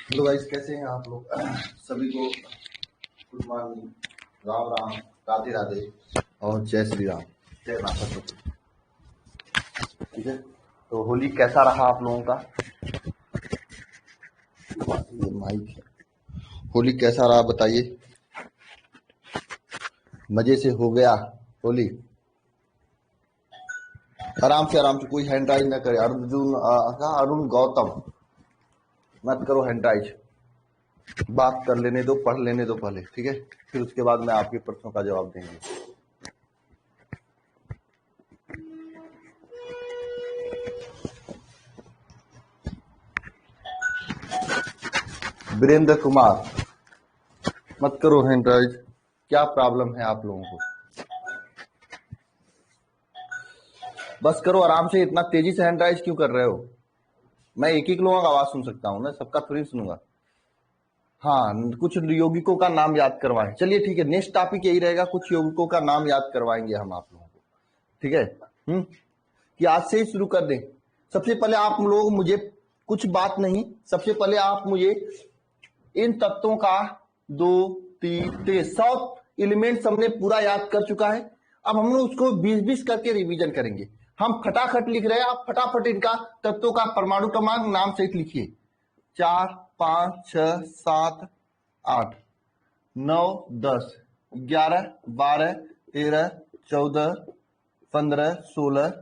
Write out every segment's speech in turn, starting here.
Hello guys, कैसे हैं आप लोग? सभी को गुड मॉर्निंग, राम राम, राधे राधे और जय श्री राम, जय माता दी। ठीक है, तो होली कैसा रहा आप लोगों का? ये माइक है। होली कैसा रहा बताइए? मजे से हो गया होली? आराम से, कोई हैंड राइज न करे। अरुण गौतम, मत करो हैंड राइज। बात कर लेने दो, पढ़ लेने दो पहले, ठीक है? फिर उसके बाद मैं आपके प्रश्नों का जवाब देंगे। वीरेंद्र कुमार, मत करो हैंड राइज। क्या प्रॉब्लम है आप लोगों को? बस करो आराम से। इतना तेजी से हैंड राइज क्यों कर रहे हो? मैं एक एक लोगों का आवाज सुन सकता हूँ ना, सबका थोड़ी सुनूंगा। हाँ, कुछ यौगिकों का नाम याद करवाएं। चलिए ठीक है, नेक्स्ट टॉपिक यही रहेगा, कुछ यौगिकों का नाम याद करवाएंगे हम आप लोगों को। ठीक है? कि आज से ही शुरू कर दें। सबसे पहले आप लोग मुझे कुछ बात नहीं, सबसे पहले आप मुझे इन तत्वों का 2 3 100 एलिमेंट्स हमने पूरा याद कर चुका है। अब हम लोग उसको 20-20 करके रिवीजन करेंगे। हम फटाफट लिख रहे हैं, आप फटाफट इनका तत्वों का परमाणु क्रमांक नाम सहित लिखिए। 4 5 6 7 8 9 10 11 12 13 14 15 16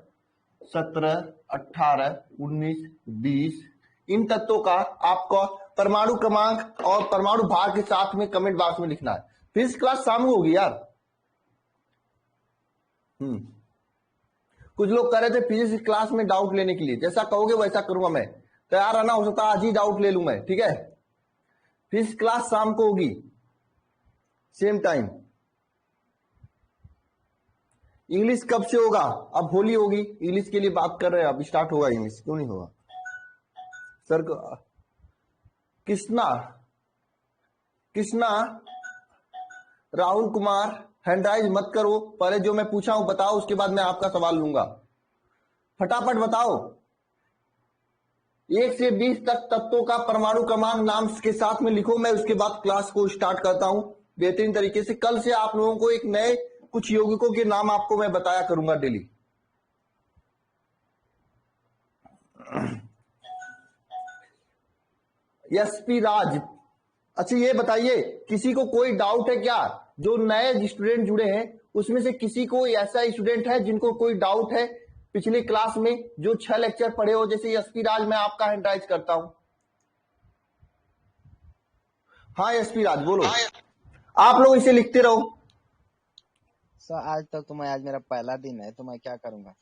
17 18 19 20। इन तत्वों का आपको परमाणु क्रमांक और परमाणु भार के साथ में कमेंट बॉक्स में लिखना है। फिजिक्स क्लास शाम को होगी यार। कुछ लोग कह रहे थे फिजिक्स क्लास में डाउट लेने के लिए, जैसा कहोगे वैसा करूंगा मैं। तैयार रहना, हो सकता है आज ही डाउट ले लूं मैं। ठीक है? फिजिक्स क्लास शाम को होगी, सेम टाइम। इंग्लिश कब से होगा? अब होली होगी, इंग्लिश के लिए बात कर रहे हैं, अब स्टार्ट होगा इंग्लिश। क्यों नहीं होगा सर? कृष्णा कृष्णा राहुल कुमार, हैंडराइज मत करो। पहले जो मैं पूछा हूं बताओ, उसके बाद मैं आपका सवाल लूंगा। फटाफट बताओ। 1 से 20 तक तत्वों का परमाणु क्रमांक नाम के साथ में लिखो। मैं उसके बाद क्लास को स्टार्ट करता हूं बेहतरीन तरीके से। कल से आप लोगों को एक नए कुछ यौगिकों के नाम आपको मैं बताया करूंगा डेली। एसपी राज, अच्छा ये बताइए, किसी को कोई डाउट है क्या? जो नए स्टूडेंट जुड़े हैं उसमें से किसी को ऐसा स्टूडेंट है जिनको कोई डाउट है पिछली क्लास में, जो 6 लेक्चर पढ़े हो? जैसे एसपी राज, मैं आपका हैंडराइज करता हूं। हाँ एसपी राज बोलो। आप लोग इसे लिखते रहो। सर आज तक तो आज मेरा पहला दिन है, तो मैं क्या करूंगा?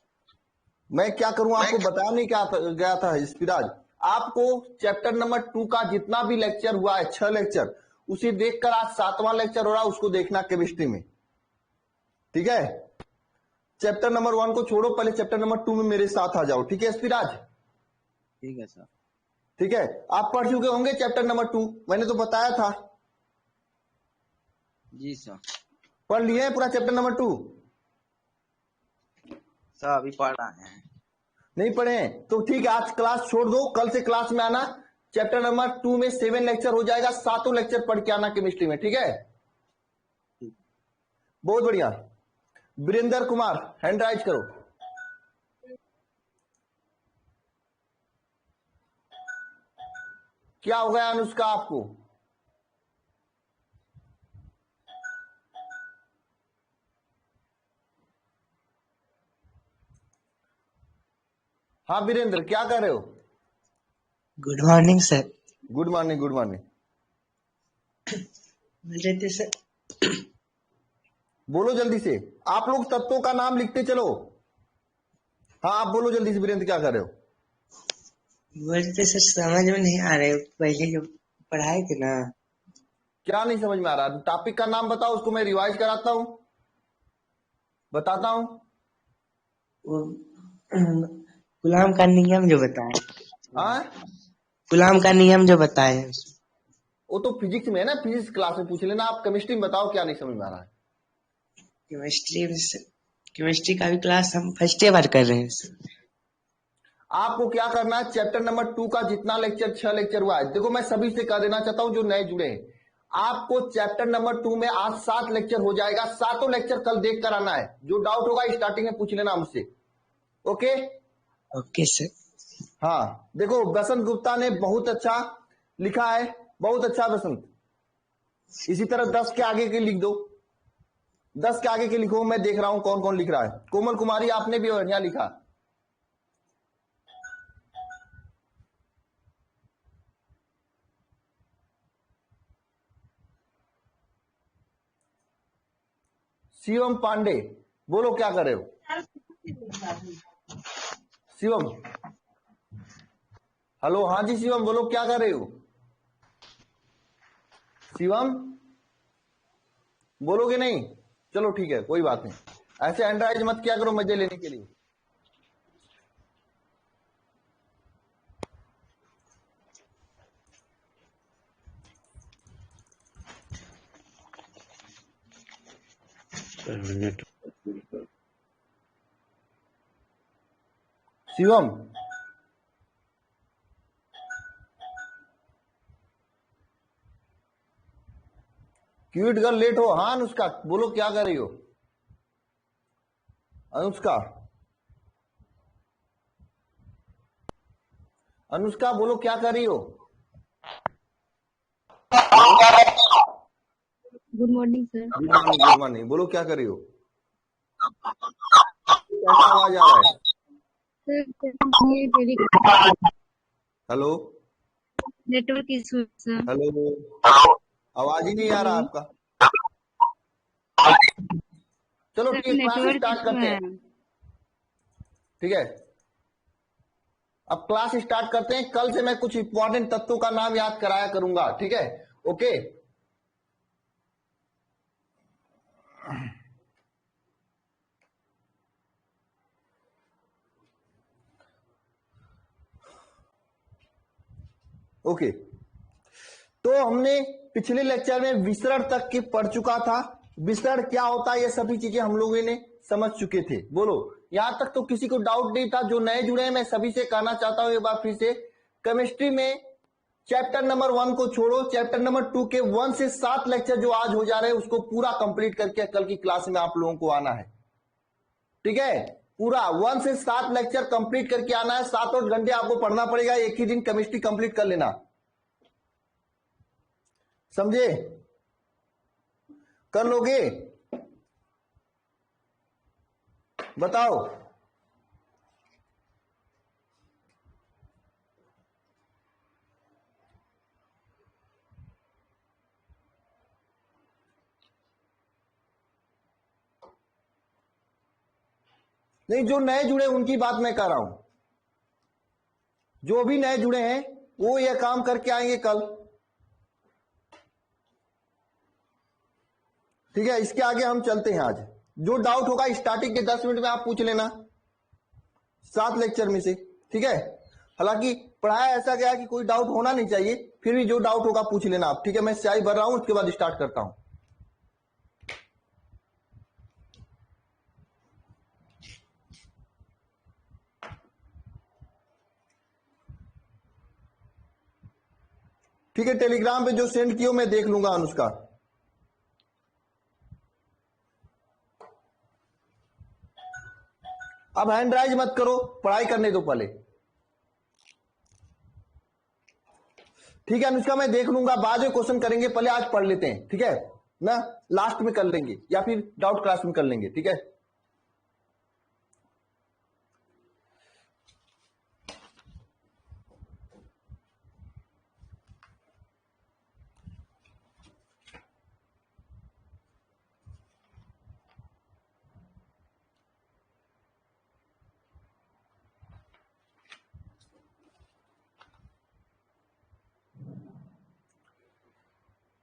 मैं क्या करूं आपको बताया नहीं क्या गया था एसपी राज? आपको चैप्टर नंबर 2 का जितना भी लेक्चर हुआ है, 6 लेक्चर, उसे देखकर आज 7वां लेक्चर हो रहा है, उसको देखना केमिस्ट्री में। ठीक है? चैप्टर नंबर 1 को छोड़ो, पहले चैप्टर नंबर 2 में मेरे साथ आ जाओ। ठीक है एसपी राज? ठीक है सर। ठीक है, आप पढ़ चुके होंगे चैप्टर नंबर 2, मैंने तो बताया था। जी सर। पढ़ लिए पूरा चैप्टर नंबर 2? सर अभी पढ़ रहे हैं। नहीं पढ़े हैं तो ठीक है, आज क्लास छोड़ दो, कल से क्लास में आना। चैप्टर नंबर 2 में 7 लेक्चर हो जाएगा, 7 लेक्चर पढ़ के आना केमिस्ट्री में। ठीक है? बहुत बढ़िया। वीरेंद्र कुमार, हैंड राइज करो। क्या हो गया अनुष्का आपको? हाँ वीरेंद्र, क्या कर रहे हो? Good morning sir. Good morning, good morning. बोल सर, बोलो जल्दी से। आप लोग तत्वों का नाम लिखते चलो। हाँ आप बोलो जल्दी से। वीरेंद्र क्या कर रहे हो? बोलते सर समझ में नहीं आ रहे, पहले जो पढ़ाए थे ना। क्या नहीं समझ में आ रहा? टॉपिक का नाम बताओ, उसको मैं रिवाइज कराता हूं, बताता हूं। वो गुलाम का नियम जो बताए, हाँ, गुलाम का नियम जो बताए। वो तो फिजिक्स में है ना, फिजिक्स क्लास में पूछ लेना। आप केमिस्ट्री में बताओ, क्या नहीं समझ में आ रहा है? केमिस्ट्री का भी क्लास हम फर्स्ट बार कर रहे हैं सर। आपको क्या करना है, चैप्टर नंबर 2 का जितना लेक्चर 6 लेक्चर हुआ है, देखो मैं सभी से कह देना चाहता हूं जो नए जुड़े हैं, आपको चैप्टर नंबर 2 में आज 7 लेक्चर हो जाएगा, सातों लेक्चर कल देख कर आना है। जो डाउट होगा स्टार्टिंग में पूछ लेना मुझसे, ओके। Okay sir. हाँ देखो बसंत गुप्ता ने बहुत अच्छा लिखा है, बहुत अच्छा बसंत। इसी तरह 10 के आगे के लिख दो, 10 के आगे के लिखो, मैं देख रहा हूं कौन कौन लिख रहा है। कोमल कुमारी आपने भी बढ़िया लिखा। शिवम पांडे बोलो क्या कर रहे हो। शिवम, हेलो, हाँ जी शिवम बोलो क्या कर रहे हो। शिवम बोलोगे नहीं, चलो ठीक है कोई बात नहीं, ऐसे एंड्राइज मत किया करो मजे लेने के लिए। शिवम क्यूट गर्ल लेट हो, हाँ अनुष्का बोलो क्या कर रही हो। अनुष्का, अनुष्का बोलो क्या कर रही हो। Hello, good morning sir. Good morning, good morning, बोलो क्या कर रही हो। कैसा आवाज आ रहा है। सर ये मेरी hello, network issue sir. Hello, आवाज ही नहीं आ रहा हेलो आपका। चलो सर, ठीक है क्लास नेटवर्क स्टार्ट इशू करते है। हैं, ठीक है। अब क्लास स्टार्ट करते हैं, कल से मैं कुछ इंपॉर्टेंट तत्वों का नाम याद कराया करूंगा, ठीक है, ओके। ओके तो हमने पिछले लेक्चर में विसरण तक के पढ़ चुका था, विसरण क्या होता है ये सभी चीजें हम लोगों ने समझ चुके थे। बोलो यहां तक तो किसी को डाउट नहीं था। जो नए जुड़े हैं मैं सभी से कहना चाहता हूं एक बार फिर से, केमिस्ट्री में चैप्टर नंबर 1 को छोड़ो, चैप्टर नंबर 2 के 1 से 7 लेक्चर जो आज हो जा रहे हैं उसको पूरा कंप्लीट करके कल की क्लास में आप लोगों को आना है, ठीक है। पूरा 1 से 7 लेक्चर कंप्लीट करके आना है, 7-8 घंटे आपको पढ़ना पड़ेगा, एक ही दिन केमिस्ट्री कंप्लीट कर लेना, समझे। कर लोगे, बताओ। नहीं जो नए जुड़े उनकी बात मैं कर रहा हूं, जो भी नए जुड़े हैं वो ये काम करके आएंगे कल, ठीक है। इसके आगे हम चलते हैं आज। जो डाउट होगा स्टार्टिंग के 10 मिनट में आप पूछ लेना 7 लेक्चर में से, ठीक है। हालांकि पढ़ाया ऐसा गया कि कोई डाउट होना नहीं चाहिए, फिर भी जो डाउट होगा पूछ लेना आप, ठीक है। मैं स्याही भर रहा हूं, उसके बाद स्टार्ट करता हूं। ठीक है, टेलीग्राम पे जो सेंड किया मैं देख लूंगा अनुष्का। अब हैंड राइज मत करो, पढ़ाई करने दो पहले, ठीक है अनुष्का। मैं देख लूंगा, बाद में क्वेश्चन करेंगे, पहले आज पढ़ लेते हैं, ठीक है ना। लास्ट में कर लेंगे या फिर डाउट क्लास में कर लेंगे, ठीक है।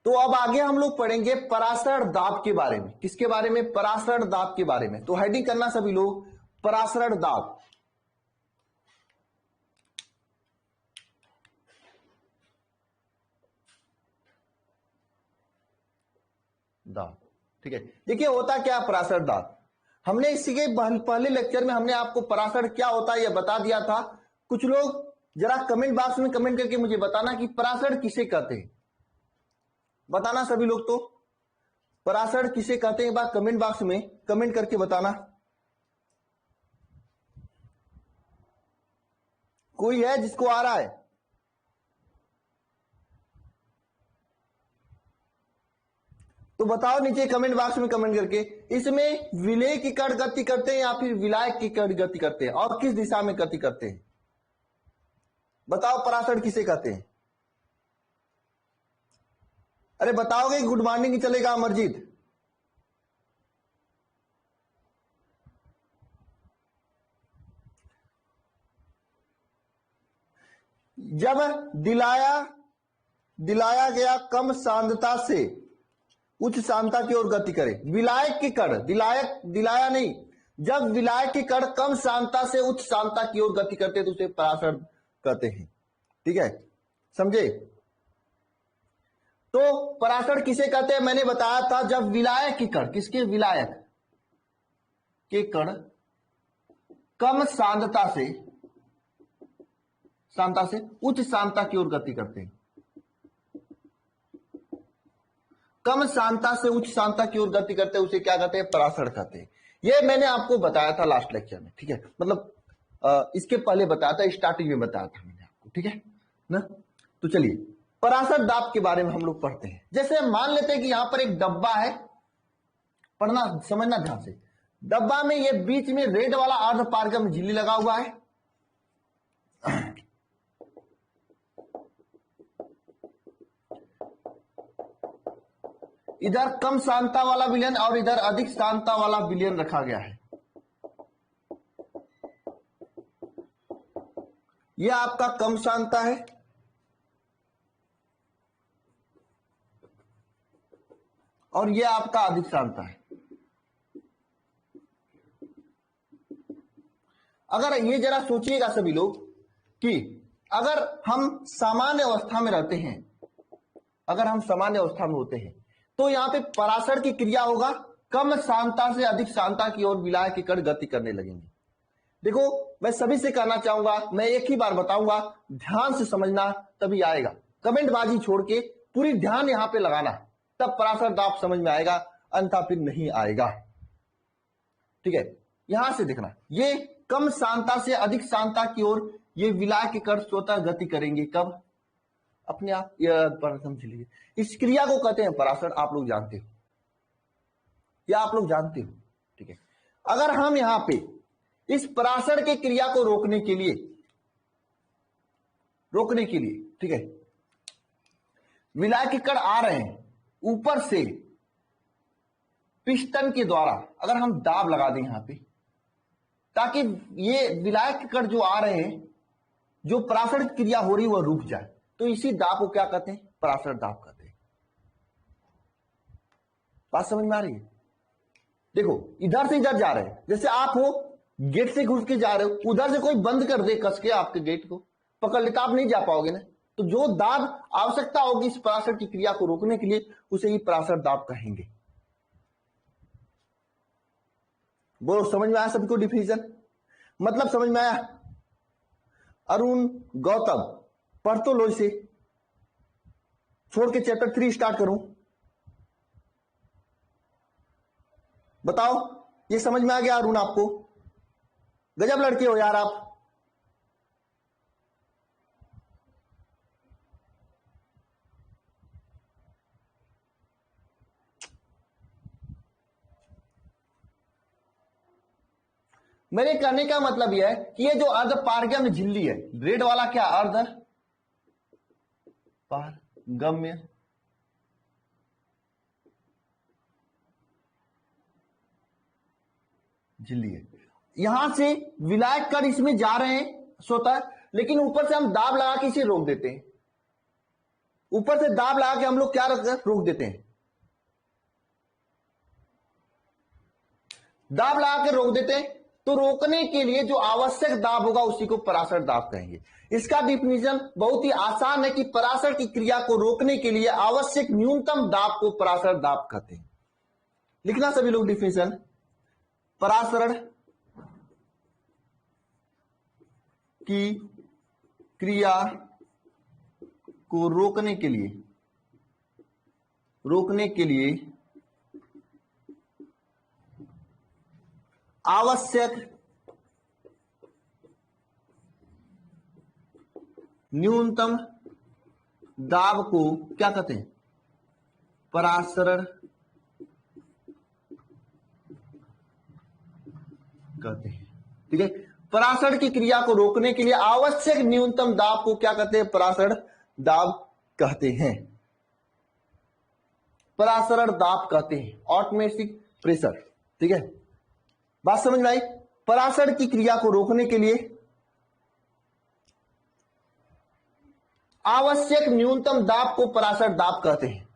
तो अब आगे हम लोग पढ़ेंगे पराशरण दाब के बारे में। किसके बारे में, पराशरण दाब के बारे में। तो हेडिंग करना सभी लोग, पराशरण दाब। दाब, ठीक है। देखिए होता क्या पराशरण दाब, हमने इसी के पहले लेक्चर में हमने आपको पराशरण क्या होता है यह बता दिया था। कुछ लोग जरा कमेंट बॉक्स में कमेंट करके मुझे बताना कि पराशर किसे कहते हैं। बताना सभी लोग, तो पराशर किसे कहते हैं, बात कमेंट बॉक्स में कमेंट करके बताना। कोई है जिसको आ रहा है? तो बताओ नीचे कमेंट बॉक्स में कमेंट करके, इसमें विलेय की कण गति करते हैं या फिर विलायक की कण गति करते हैं, और किस दिशा में गति करते हैं? बताओ पराशर किसे कहते हैं? अरे बताओगे गुड मॉर्निंग ही चलेगा अमरजीत? जब दिलाया गया कम सांद्रता से उच्च सांद्रता की ओर गति करे। विलायक की कण, दिलाया नहीं, जब विलायक की कण कम सांद्रता से उच्च सांद्रता की ओर गति करते हैं तो उसे पराशर कहते हैं। ठीक है, समझे? तो पराशर किसे कहते हैं मैंने बताया था, जब विलायक की कण, किसके? विलायक के कण कम सांद्रता से उच्च सांद्रता की ओर गति करते हैं। कम सांद्रता से उच्च सांद्रता की ओर गति करते हैं उसे क्या कहते हैं? पराशर कहते हैं। ये मैंने आपको बताया था लास्ट लेक्चर में। ठीक है, मतलब इसके पहले बताया था, स्टार्टिंग में बताया था मैंने आपको। ठीक है ना? तो चलिए पराशर दाब के बारे में हम लोग पढ़ते हैं। जैसे मान लेते हैं कि यहां पर एक डब्बा है, पढ़ना समझना ध्यान से। डब्बा में ये बीच में रेड वाला अर्ध पारगम्य झिल्ली लगा हुआ है। इधर कम सांद्रता वाला विलयन और इधर अधिक सांद्रता वाला विलयन रखा गया है। यह आपका कम सांद्रता है और यह आपका अधिक सांद्रता है। अगर ये जरा सोचिएगा सभी लोग कि अगर हम सामान्य अवस्था में रहते हैं, अगर हम सामान्य अवस्था में होते हैं तो यहां पे पराशर की क्रिया होगा, कम सांद्रता से अधिक सांद्रता की ओर विलायक की कण गति करने लगेंगे। देखो मैं सभी से कहना चाहूंगा, मैं एक ही बार बताऊंगा, ध्यान से समझना तभी आएगा। कमेंट बाजी छोड़ के पूरी ध्यान यहां पे लगाना, तब पराशर दाब समझ में आएगा, अन्यथा फिर नहीं आएगा। ठीक है, यहां से देखना, ये कम सांद्रता से अधिक सांद्रता की ओर ये विलायक के कण स्वतः गति करेंगे। कब? अपने आप। यह समझ लीजिए, इस क्रिया को कहते हैं पराशर। आप लोग जानते हो या आप लोग जानते हो? ठीक है, अगर हम यहां पे इस पराशर के क्रिया को रोकने के लिए, ठीक है, विलायक के कण आ रहे हैं ऊपर से पिस्टन के द्वारा, अगर हम दाब लगा दें यहां पे, ताकि ये विलायक के कण जो आ रहे हैं, जो पराशर की क्रिया हो रही है वह रुक जाए, तो इसी दाब को क्या कहते हैं? पराशर दाब कहते हैं। बात समझ में आ रही है? देखो इधर से इधर जा रहे हैं, जैसे आप हो गेट से घुस के जा रहे हो, उधर से कोई बंद कर दे कस के आपके गेट को, पकड़ लेता, आप नहीं जा पाओगे ना। तो जो दाब आवश्यकता होगी इस पराशर की क्रिया को रोकने के लिए, उसे ही पराशर दाब कहेंगे। बोलो समझ में आया सबको डिफिनेशन? मतलब समझ में आया? अरुण, गौतम, पढ़ तो लो इसे, छोड़ के चैप्टर 3 स्टार्ट करूं। बताओ ये समझ में आ गया अरुण आपको? गजब लड़के हो यार आप। मेरे कहने का मतलब यह है कि ये जो अर्ध पारगम्य झिल्ली है, रेड वाला क्या अर्ध पारगम्य झिल्ली है, यहां से विलायक कण इसमें जा रहे हैं स्वतः, लेकिन ऊपर से हम दाब लगा के इसे रोक देते हैं। ऊपर से दाब लगा के हम लोग क्या रोक देते हैं? दाब लगा के रोक देते हैं। तो रोकने के लिए जो आवश्यक दाब होगा उसी को पराशर दाब कहेंगे। इसका डिफिनेशन बहुत ही आसान है कि पराशर की क्रिया को रोकने के लिए आवश्यक न्यूनतम दाब को पराशर दाब कहते हैं। लिखना सभी लोग डिफिनेशन, पराशर की क्रिया को रोकने के लिए आवश्यक न्यूनतम दाब को क्या कहते हैं? परासरण कहते हैं। ठीक है, परासरण की क्रिया को रोकने के लिए आवश्यक न्यूनतम दाब को क्या कहते हैं? परासरण दाब कहते हैं। परासरण दाब कहते हैं, ऑटोमेटिक प्रेशर। ठीक है, बात समझ में आई? परासरण की क्रिया को रोकने के लिए आवश्यक न्यूनतम दाब को परासरण दाब कहते हैं।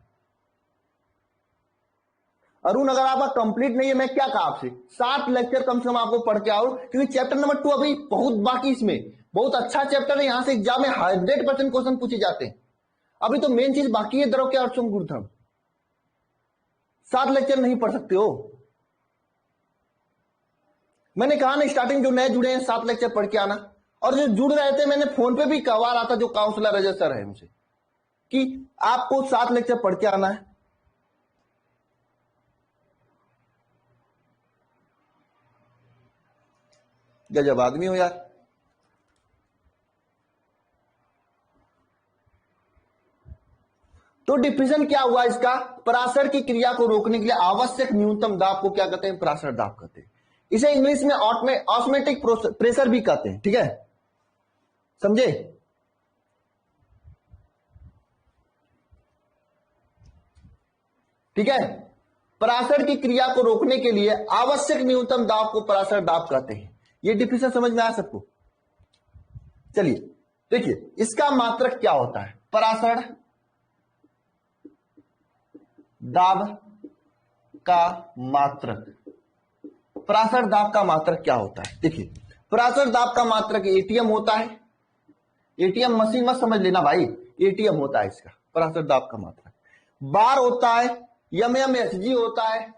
अरुण, अगर आपका कंप्लीट नहीं है, मैं क्या कहा आपसे 7 लेक्चर कम से कम आपको पढ़ के आओ, क्योंकि चैप्टर नंबर 2 अभी बहुत बाकी, इसमें बहुत अच्छा चैप्टर है, यहां से एग्जाम में 100% क्वेश्चन पूछे जाते हैं। अभी तो मेन चीज बाकी है, द्रव के अर्थों गुणधर्म। 7 लेक्चर नहीं पढ़ सकते हो। मैंने कहा ना स्टार्टिंग, जो नए जुड़े हैं 7 लेक्चर पढ़ के आना। और जो जुड़ रहे थे, मैंने फोन पे भी कहवा रहा था, जो काउंसलर रजत सर है उनसे, कि आपको 7 लेक्चर पढ़ के आना है। गजब आदमी हो यार। तो डिफिनेशन क्या हुआ इसका? परासरण की क्रिया को रोकने के लिए आवश्यक न्यूनतम दाब को क्या कहते हैं? परासरण दाब कहते हैं। इसे इंग्लिश में ऑस्मोटिक प्रेशर भी कहते हैं। ठीक है, समझे? ठीक है, परासरण की क्रिया को रोकने के लिए आवश्यक न्यूनतम दाब को परासरण दाब कहते हैं। ये डिफिनेशन समझ में आया सबको? चलिए देखिए, इसका मात्रक क्या होता है? परासरण दाब का मात्रक। परासरण दाब का मात्रक क्या होता है? देखिए, परासरण दाब का मात्रक एटीएम होता है। एटीएम मशीन मत समझ लेना भाई, एटीएम होता है इसका परासरण दाब का मात्रक। बार होता है, एमएमएचजी होता है,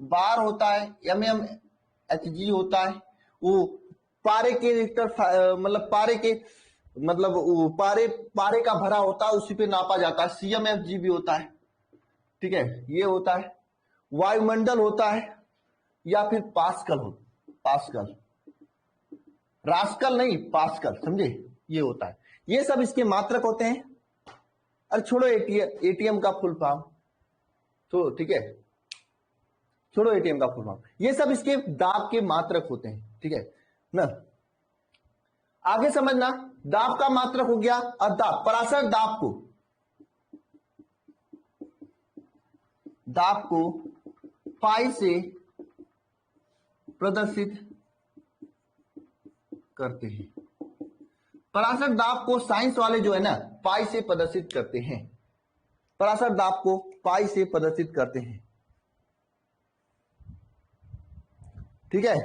बार होता है, एमएमएचजी होता है। वो पारे के मतलब वो पारे का भरा होता है, उसी पे नापा जाता है। सीएमएफजी भी होता है। ठीक है, ये होता है। वायुमंडल होता है, या फिर पास्कल, रास्कल नहीं, पास्कल, समझे? ये होता है। ये सब इसके मात्रक होते हैं। अरे छोड़ो एटीएम का फुल फॉर्म, तो ठीक है, छोड़ो एटीएम का फुल फॉर्म। ये सब इसके दाब के मात्रक होते हैं। ठीक है ना? आगे समझना, दाब का मात्रक हो गया। और दाब, परासरण दाब को पाई से प्रदर्शित करते हैं। परासरण दाब को साइंस वाले जो है ना, पाई से प्रदर्शित करते हैं। परासरण दाब को पाई से प्रदर्शित करते हैं। ठीक है,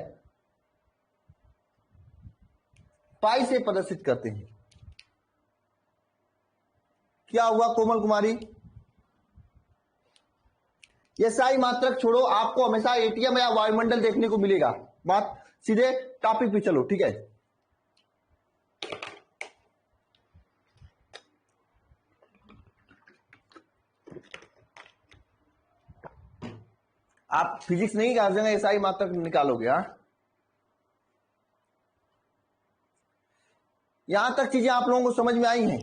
पाई से प्रदर्शित करते हैं। क्या हुआ कोमल कुमारी? ये सारी मात्रक छोड़ो, आपको हमेशा एटीएम या वायुमंडल देखने को मिलेगा। बात सीधे टॉपिक पे चलो। ठीक है, आप फिजिक्स नहीं कर देंगे, ऐसा ही मात्रक निकालोगे। हाँ, यहां तक चीजें आप लोगों को समझ में आई हैं?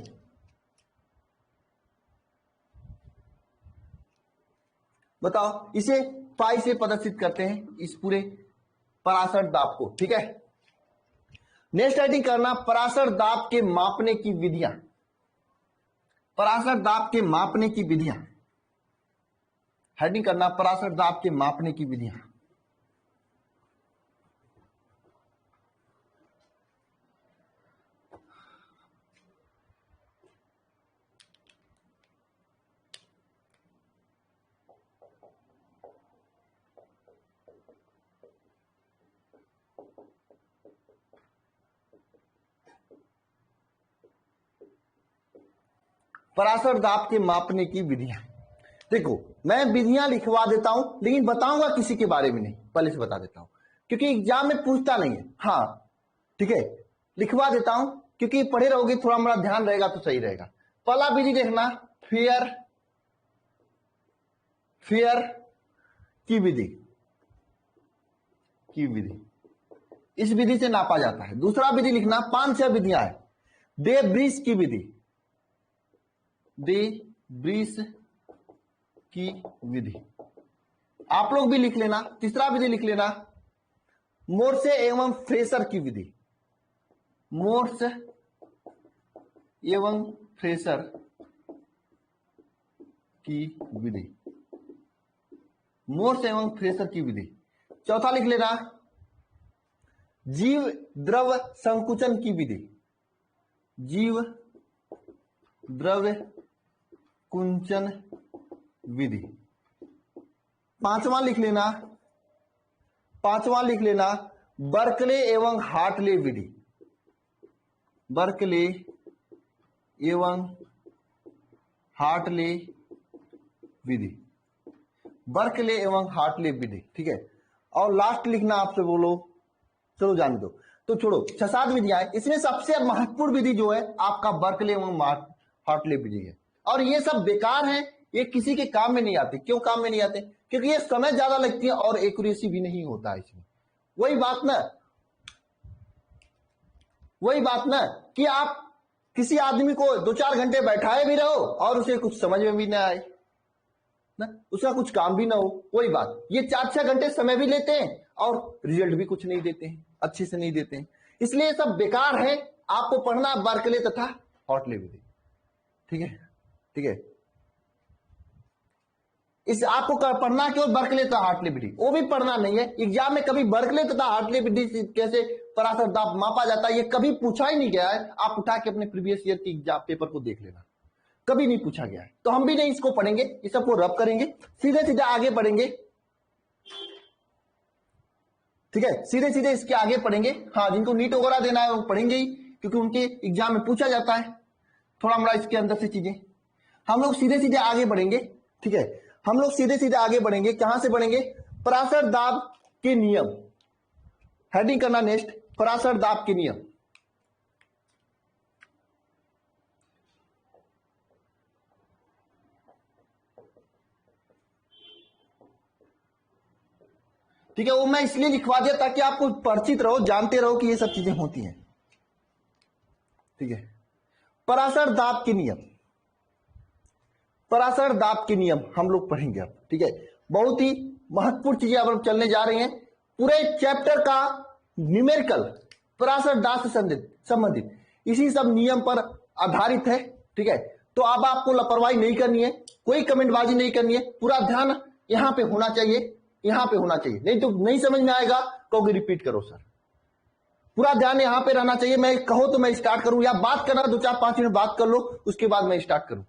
बताओ, इसे पाई से प्रदर्शित करते हैं, इस पूरे परासरण दाब को। ठीक है, नेक्स्ट हेडिंग करना, परासरण दाब के मापने की विधियां। परासरण दाब के मापने की विधियां हेडिंग करना, परासरण दाब के मापने की विधियां। परासरण दाब के मापने की विधियां। देखो, मैं विधियां लिखवा देता हूं, लेकिन बताऊंगा किसी के बारे में नहीं, पहले से बता देता हूं, क्योंकि एग्जाम में पूछता नहीं है। हाँ ठीक है, लिखवा देता हूं, क्योंकि पढ़े रहोगे थोड़ा हमारा ध्यान रहेगा तो सही रहेगा। पहला विधि देखना, फेयर फेयर की विधि इस विधि से नापा जाता है। दूसरा विधि लिखना, 5-6 विधियां है। दे ब्रिज की विधि, दे ब्रिज की विधि आप लोग भी लिख लेना। तीसरा विधि लिख लेना, मोर्से एवं फ्रेशर की विधि, मोर्स एवं फ्रेशर की विधि, मोर्स एवं फ्रेशर की विधि। चौथा लिख लेना, जीव द्रव संकुचन की विधि, जीव द्रव कुंचन विधि। पांचवा लिख लेना, बर्कले एवं हार्टले विधि, बर्कले एवं हार्टले विधि, बर्कले एवं हार्टले विधि। ठीक है, और लास्ट लिखना आपसे बोलो, चलो जान दो तो छोड़ो, 6-7 विधियां हैं, इसमें सबसे महत्वपूर्ण विधि जो है आपका बर्कले एवं हार्टले विधि है। और ये सब बेकार है, ये किसी के काम में नहीं आते। क्यों काम में नहीं आते? क्योंकि ये समय ज्यादा लगती है और एक्यूरेसी भी नहीं होता है इसमें। वही बात ना कि आप किसी आदमी को 2-4 घंटे बैठाए भी रहो और उसे कुछ समझ में भी ना आए ना, उसका कुछ काम भी ना हो। वही बात, ये 4-6 घंटे समय भी लेते हैं और रिजल्ट भी कुछ नहीं देते हैं, अच्छे से नहीं देते हैं। इसलिए सब बेकार है। आपको पढ़ना बर्कले तथा हार्टले विधि। ठीक है, इस आपको पढ़ना केवल बर्कले तथा हार्टले विधि, वो भी पढ़ना नहीं है। एग्जाम में कभी बर्कले तथा हार्टले विधि से कैसे पराशर दाब मापा जाता है ये कभी पूछा ही नहीं गया है। आप उठा के अपने प्रीवियस ईयर की एग्जाम पेपर को देख लेना, कभी नहीं पूछा गया है। तो हम भी नहीं इसको पढ़ेंगे, इस सबको रब करेंगे, सीधे आगे बढ़ेंगे। ठीक है, सीधे इसके आगे पढ़ेंगे। हाँ, जिनको नीट वगैरह देना है वो पढ़ेंगे ही, क्योंकि उनके एग्जाम में पूछा जाता है थोड़ा मोड़ा इसके अंदर से चीजें। हम लोग सीधे आगे बढ़ेंगे। ठीक है, हम लोग सीधे आगे बढ़ेंगे। कहां से बढ़ेंगे? पराशर दाब के नियम, हेडिंग करना नेक्स्ट, पराशर दाब के नियम। ठीक है, वो मैं इसलिए लिखवा दिया ताकि आपको परिचित रहो, जानते रहो कि ये सब चीजें होती हैं। ठीक है, पराशर दाब के नियम, पराशर दाब के नियम हम लोग पढ़ेंगे अब। ठीक है, बहुत ही महत्वपूर्ण चीजें अब चलने जा रही हैं। पूरे चैप्टर का न्यूमेरिकल पराशर दाब से संबंधित इसी सब नियम पर आधारित है। ठीक है, तो अब आपको लापरवाही नहीं करनी है, कोई कमेंटबाजी नहीं करनी है, पूरा ध्यान यहां पे होना चाहिए, यहां पे होना चाहिए। नहीं तो नहीं समझ में आएगा, कहोगे रिपीट करो सर। पूरा ध्यान यहां पे रहना चाहिए। मैं कहो तो मैं स्टार्ट करूं, या बात करना 2-4-5 मिनट बात कर लो, उसके बाद मैं स्टार्ट करूं।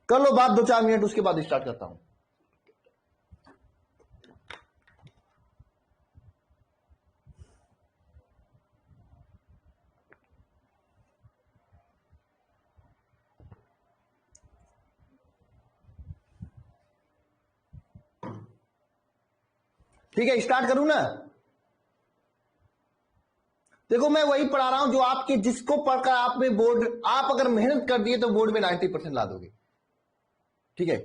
कर लो बात 2-4 मिनट, उसके बाद स्टार्ट करता हूं। ठीक है, स्टार्ट करूं ना? देखो, मैं वही पढ़ा रहा हूं जो आपके, जिसको पढ़कर आप में बोर्ड, आप अगर मेहनत कर दिए तो बोर्ड में 90% ला दोगे। ठीक है,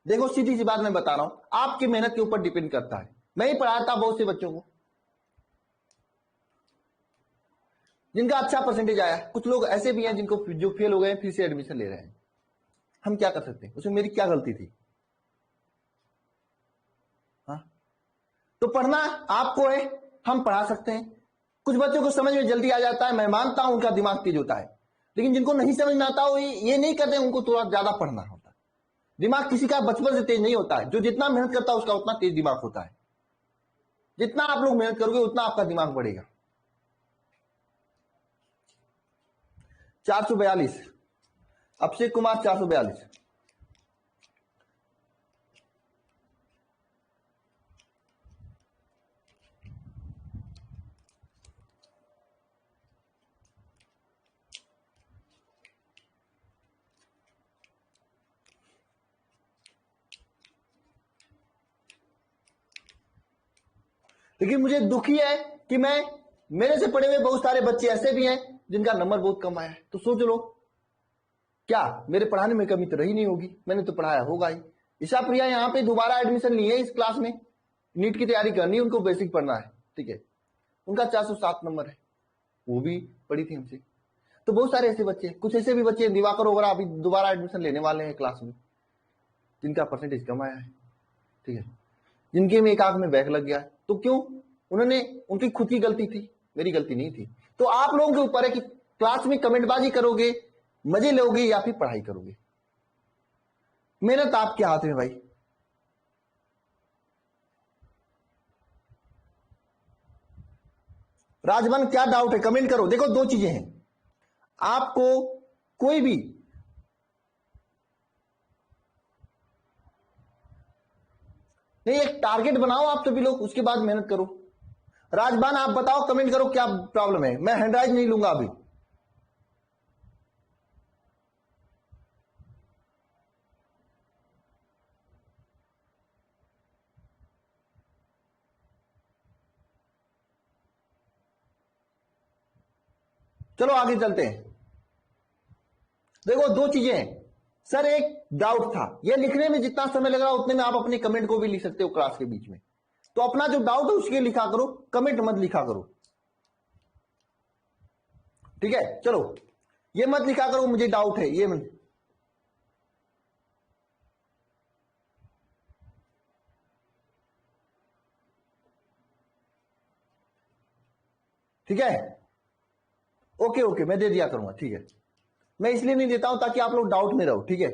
देखो सीधी सी बात मैं बता रहा हूं, आपकी मेहनत के ऊपर डिपेंड करता है। मैं ही पढ़ाया था बहुत से बच्चों को जिनका अच्छा परसेंटेज आया। कुछ लोग ऐसे भी हैं जिनको जो फेल हो गए फिर से एडमिशन ले रहे हैं। हम क्या कर सकते हैं, उसमें मेरी क्या गलती थी? हाँ, तो पढ़ना आपको है, हम पढ़ा सकते हैं। कुछ बच्चों को समझ में जल्दी आ जाता है, मैं मानता हूं उनका दिमाग तेज होता है, लेकिन जिनको नहीं समझ में आता वो ये नहीं करते, उनको थोड़ा ज्यादा पढ़ना होता है। दिमाग किसी का बचपन से तेज नहीं होता है, जो जितना मेहनत करता है उसका उतना तेज दिमाग होता है। जितना आप लोग मेहनत करोगे उतना आपका दिमाग बढ़ेगा। 442, अभिषेक कुमार 442। लेकिन मुझे दुखी है कि मेरे से पढ़े हुए बहुत सारे बच्चे ऐसे भी हैं जिनका नंबर बहुत कम आया है। तो सोच लो, क्या मेरे पढ़ाने में कमी तो रही नहीं होगी, मैंने तो पढ़ाया होगा ही। ईशा प्रिया यहाँ पे दोबारा एडमिशन ली है इस क्लास में, नीट की तैयारी करनी है, उनको बेसिक पढ़ना है, ठीक है। उनका 407 नंबर है, वो भी पढ़ी थी हमसे। तो बहुत सारे ऐसे बच्चे, कुछ ऐसे भी बच्चे दिवाकर वगैरह अभी दोबारा एडमिशन लेने वाले हैं क्लास में, जिनका परसेंटेज कम आया है, ठीक है, जिनके में एक आंख में बैक लग गया। तो क्यों? उनकी खुद की गलती थी, मेरी गलती नहीं थी। तो आप लोगों के ऊपर है कि क्लास में कमेंटबाजी करोगे, मजे लोगे या फिर पढ़ाई करोगे। मेहनत आपके हाथ में भाई। राजवन क्या डाउट है कमेंट करो। देखो दो चीजें हैं, आपको कोई भी नहीं, एक टारगेट बनाओ आप सभी लोग, उसके बाद मेहनत करो। राजबान आप बताओ, कमेंट करो क्या प्रॉब्लम है। मैं हैंडराइज नहीं लूंगा अभी। चलो आगे चलते हैं। देखो दो चीजें हैं सर, एक डाउट था, ये लिखने में जितना समय लग रहा है उतने में आप अपने कमेंट को भी लिख सकते हो क्लास के बीच में। तो अपना जो डाउट है उसके लिखा करो, कमेंट मत लिखा करो, ठीक है। चलो ये मत लिखा करो मुझे डाउट है ये ठीक है। ओके ओके, मैं दे दिया करूंगा, ठीक है। मैं इसलिए नहीं देता हूं ताकि आप लोग डाउट में रहो, ठीक है।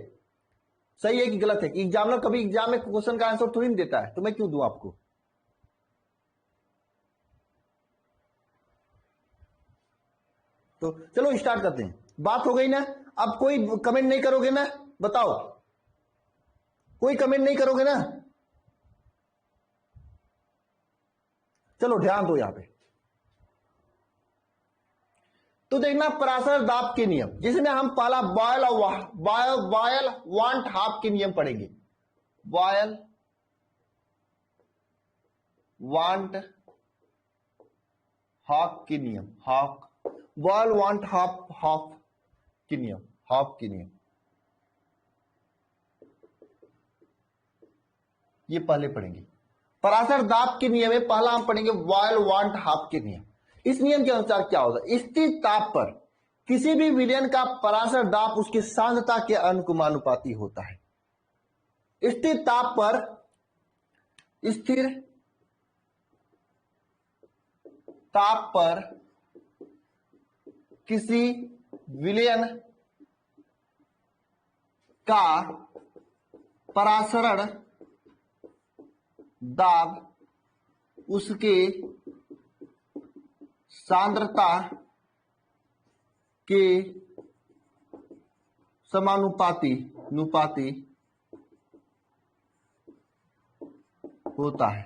सही है कि गलत है कि एग्जामिनर कभी एग्जाम में क्वेश्चन का आंसर थोड़ी नहीं देता है, तो मैं क्यों दूं आपको। तो चलो स्टार्ट करते हैं। बात हो गई ना, अब कोई कमेंट नहीं करोगे ना, बताओ, कोई कमेंट नहीं करोगे ना। चलो ध्यान दो यहां पे। तो देखना पराशर दाब के नियम, जिसमें हम पहला बॉयल वांट हाफ के नियम पढ़ेंगे। बॉयल वांट हाफ के नियम, Hoff Boyle van't Hoff, Hoff के नियम, हाफ के नियम, ये पहले पढ़ेंगे। पराशर दाब के नियम में पहला हम पढ़ेंगे बॉयल वांट हाफ के नियम। इस नियम के अनुसार क्या होगा, स्थिर ताप पर किसी भी विलयन का पराशर दाब उसकी सांद्रता के अनुपाती होता है। स्थिर ताप पर, स्थिर ताप पर किसी विलयन का परासरण दाब उसके सांद्रता के समानुपाती होता है।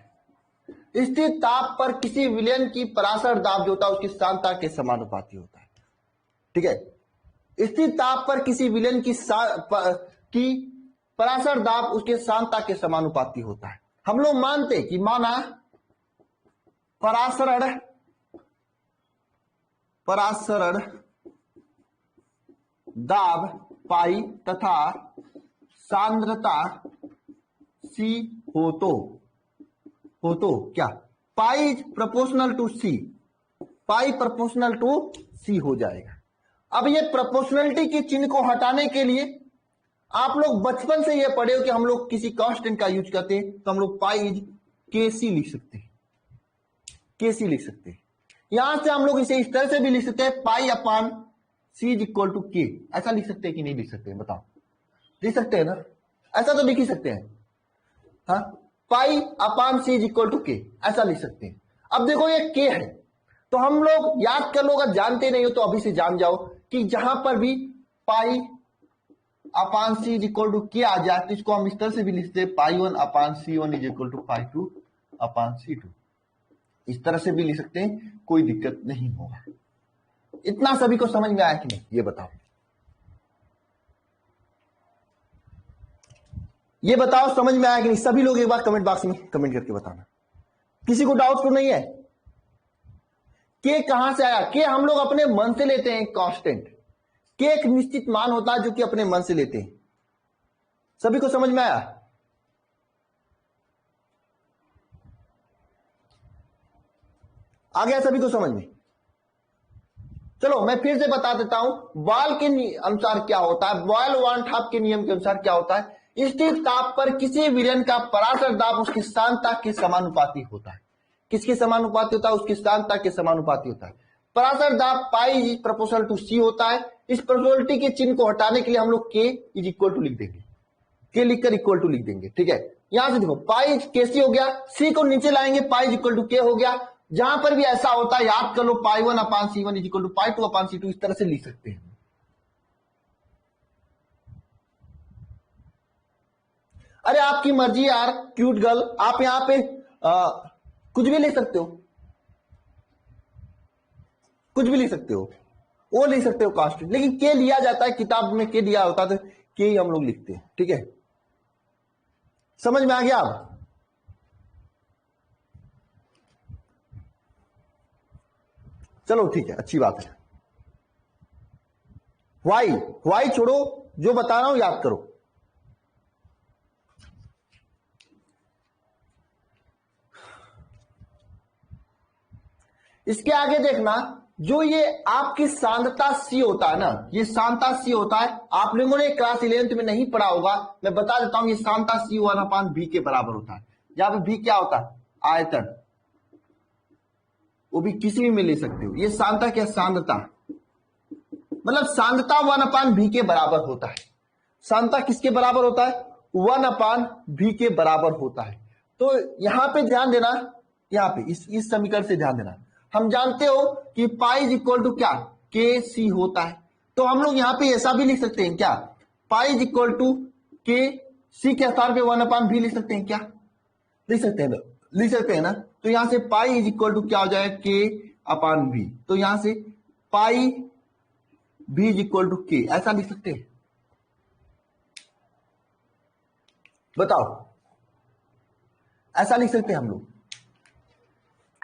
स्थिर ताप पर किसी विलयन की पराशर दाब जो होता है उसकी सांद्रता के समानुपाती होता है, ठीक है। स्थिर ताप पर किसी विलयन की पराशर दाब उसके सांद्रता के समानुपाती होता है। हम लोग मानते कि माना पराशरण दाब पाई तथा सांद्रता सी हो तो क्या pi is proportional to C, pi proportional to C हो जाएगा। अब ये प्रोपोर्शनलिटी के चिन्ह को हटाने के लिए आप लोग बचपन से ये पढ़े हो कि हम लोग किसी कांस्टेंट का यूज करते हैं, तो हम लोग पाई इज केसी लिख सकते हैं, केसी लिख सकते हैं। यहां से हम लोग इसे इस तरह से भी लिख सकते हैं, pi upon C is equal to के। ऐसा लिख सकते हैं कि नहीं लिख सकते हैं, बताओ। लिख सकते हैं ना, ऐसा तो लिख ही सकते हैं। हाँ, पाई upon C is equal to के, ऐसा लिख सकते हैं। अब देखो ये के है, तो हम लोग याद कर लो, अगर जानते नहीं हो तो अभी से जान जाओ कि जहां पर भी पाई upon C is equal to के आ जाए तो इसको हम इस तरह से भी लिखते हैं, pi one upon C one is equal to pi two upon C two. इस तरह से भी लिख सकते हैं, कोई दिक्कत नहीं होगा। इतना सभी को समझ में आया कि नहीं, ये बताओ। ये बताओ समझ में आया कि नहीं, सभी लोग एक बार कमेंट बॉक्स में कमेंट करके बताना। किसी को डाउट तो नहीं है? के कहां से आया? के हम लोग अपने मन से लेते हैं कांस्टेंट। के एक निश्चित मान होता है जो कि अपने मन से लेते हैं। सभी को समझ में आया? आ गया सभी को समझ में? चलो मैं फिर से बता देता हूं बॉयल के अनुसार क्या होता है। बॉयल वन हाफ के नियम के अनुसार क्या होता है, स्थिर ताप पर किसी विलयन का पराशर दाब उसकी सांद्रता के समानुपाती होता है। किसके समानुपाती होता है? उसकी सांद्रता के समानुपाती होता है। पराशर दाब पाई प्रोपोर्शनल टू सी होता है। इस प्रोबेबिलिटी के चिन्ह को हटाने के लिए हम लोग के इज इक्वल टू लिख देंगे, के लिखकर इक्वल टू लिख देंगे। ठीक है, यहां से देखो पाई के सी हो गया, सी को नीचे लाएंगे, पाई इज इक्वल टू के हो गया। जहां पर भी ऐसा होता है याद कर लो, pi one upon C one is equal to pi two upon C two, इस तरह से लिख सकते हैं। अरे आपकी मर्जी यार क्यूट गर्ल, आप यहां पे कुछ भी लिख सकते हो, कुछ भी लिख सकते हो, वो लिख सकते हो कांस्टेंट, लेकिन के लिया जाता है, किताब में के दिया होता है तो के ही हम लोग लिखते हैं। ठीक है, समझ में आ गया? आप चलो ठीक है, अच्छी बात है। वाई छोड़ो, जो बता रहा हूं याद करो। इसके आगे देखना, जो ये आपकी सांद्रता सी होता है ना, ये सांद्रता सी होता है। आप लोगों ने क्लास 11th में नहीं पढ़ा होगा, मैं बता देता हूं, ये सांद्रता सी 1/v के बराबर होता है। जहां पे v क्या होता है? आयतन, वो भी किसी भी में ले सकते हो। ये सांद्रता क्या? सांद्रता, मतलब सांद्रता 1/v के बराबर होता है। सांद्रता किसके बराबर होता है? 1/v के बराबर होता है। तो यहां पे ध्यान देना, यहां पे इस समीकरण से ध्यान देना। हम जानते हो कि पाई इज इक्वल टू क्या? के सी होता है। तो हम लोग यहां पे ऐसा भी लिख सकते हैं क्या? पाई इज इक्वल टू के सी के स्थान पे 1/v लिख सकते हैं क्या? लिख सकते हैं, लिख सकते हैं ना। तो यहां से पाई इज इक्वल टू क्या हो जाएगा? के अपान v। तो यहां से पाई v इज इक्वल टू के, ऐसा लिख सकते हैं? बताओ, ऐसा लिख सकते हैं हम लोग?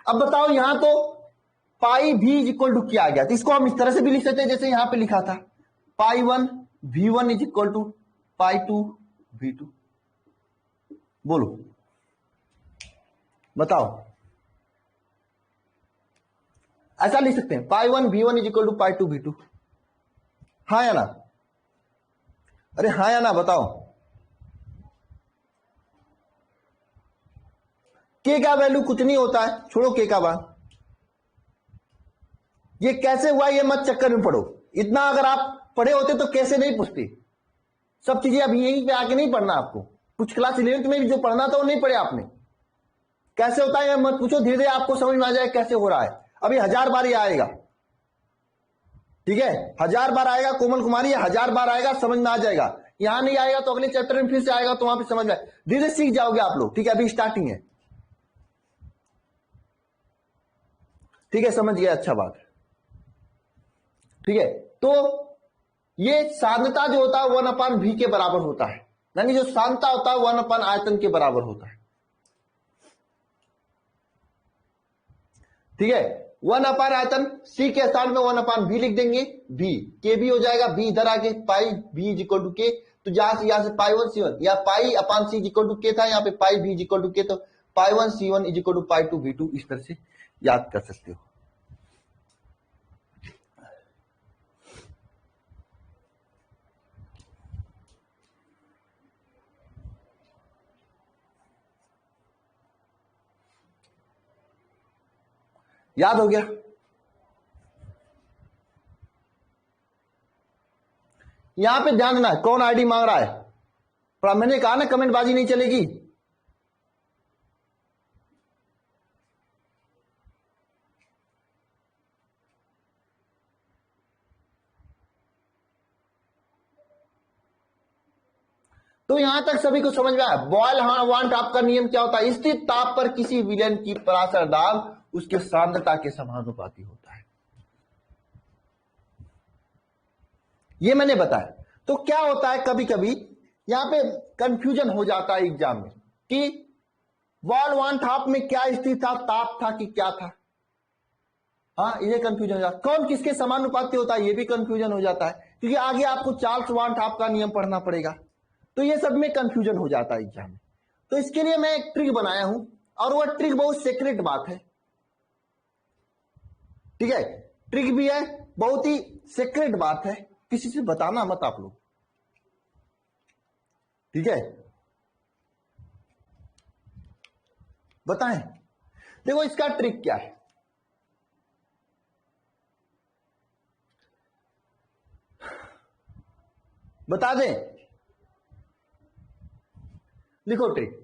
अब बताओ, यहां तो पाई v इज इक्वल टू क्या आ गया, तो इसको हम इस तरह से भी लिख सकते हैं जैसे यहां पे लिखा था, pi one v1 is equal to pi two v2। बोलो, बताओ, ऐसा लिख सकते हैं? Pi one v1 is equal to pi two v2, हाँ या ना? अरे हाँ या ना, बताओ। के का वैल्यू कुछ नहीं होता है, छोड़ो के का बात। ये कैसे हुआ ये मत चक्कर में पड़ो, इतना अगर आप पढ़े होते तो कैसे नहीं पूछते। सब चीजें अभी यहीं पे आके नहीं पढ़ना आपको, कुछ क्लास 11th में भी जो पढ़ना था वो नहीं पढ़े आपने। कैसे होता है मत पूछो, धीरे धीरे आपको समझ में आ जाए कैसे हो रहा है। अभी 1000 बार ये आएगा, ठीक है, 1000 बार आएगा कोमल कुमारी, 1000 बार आएगा, समझ में आ जाएगा। यहां नहीं आएगा तो अगले चैप्टर में फिर से आएगा, तो वहां पे समझ में आएगा, धीरे सीख जाओगे आप लोग। ठीक है, अभी स्टार्टिंग है। ठीक है, समझ गया, अच्छा बात है। ठीक है, तो ये सांद्रता जो होता है 1/v के बराबर होता है, यानी जो सांद्रता होता है 1 आयतन के बराबर होता है। ठीक है, 1 आयतन, सी के स्थान में 1/v लिख देंगे, v के भी हो जाएगा, v इधर आके pi v is equal to K, तो यहां से पाई वन सी वन, या pi upon C is equal to K था, यहाँ पे pi v is equal to K, तो pi one C one is equal to pi two v2, इस तरह से याद कर सकते हो। याद हो गया? यहां पे ध्यान देना है, कौन आईडी मांग रहा है? पर मैंने कहा ना कमेंट बाजी नहीं चलेगी। तो यहां तक सभी को समझ में आया? बॉयल वांट आपका नियम क्या होता है? स्थिर ताप पर किसी विलयन की पराशर दाब उसके सांद्रता के समानुपाती होता है, ये मैंने बताया। तो क्या होता है, कभी कभी यहां पे कंफ्यूजन हो जाता है एग्जाम में कि बॉल वन हाफ में क्या स्थिति था, ताप था कि क्या था? हाँ, ये कंफ्यूजन हो जाता। कौन किसके समानुपाती होता है ये भी कंफ्यूजन हो जाता है, क्योंकि आगे आपको चार्ल्स वान हाफ का नियम पढ़ना पड़ेगा, तो ये सब में कंफ्यूजन हो जाता है एग्जाम में। तो इसके लिए मैं एक ट्रिक बनाया हूं, और वो ट्रिक बहुत सीक्रेट बात है, ठीक है? ट्रिक भी है, बहुत ही सीक्रेट बात है, किसी से बताना मत आप लोग, ठीक है? बताएं, देखो इसका ट्रिक क्या है। बता दें, लिखो ट्रिक।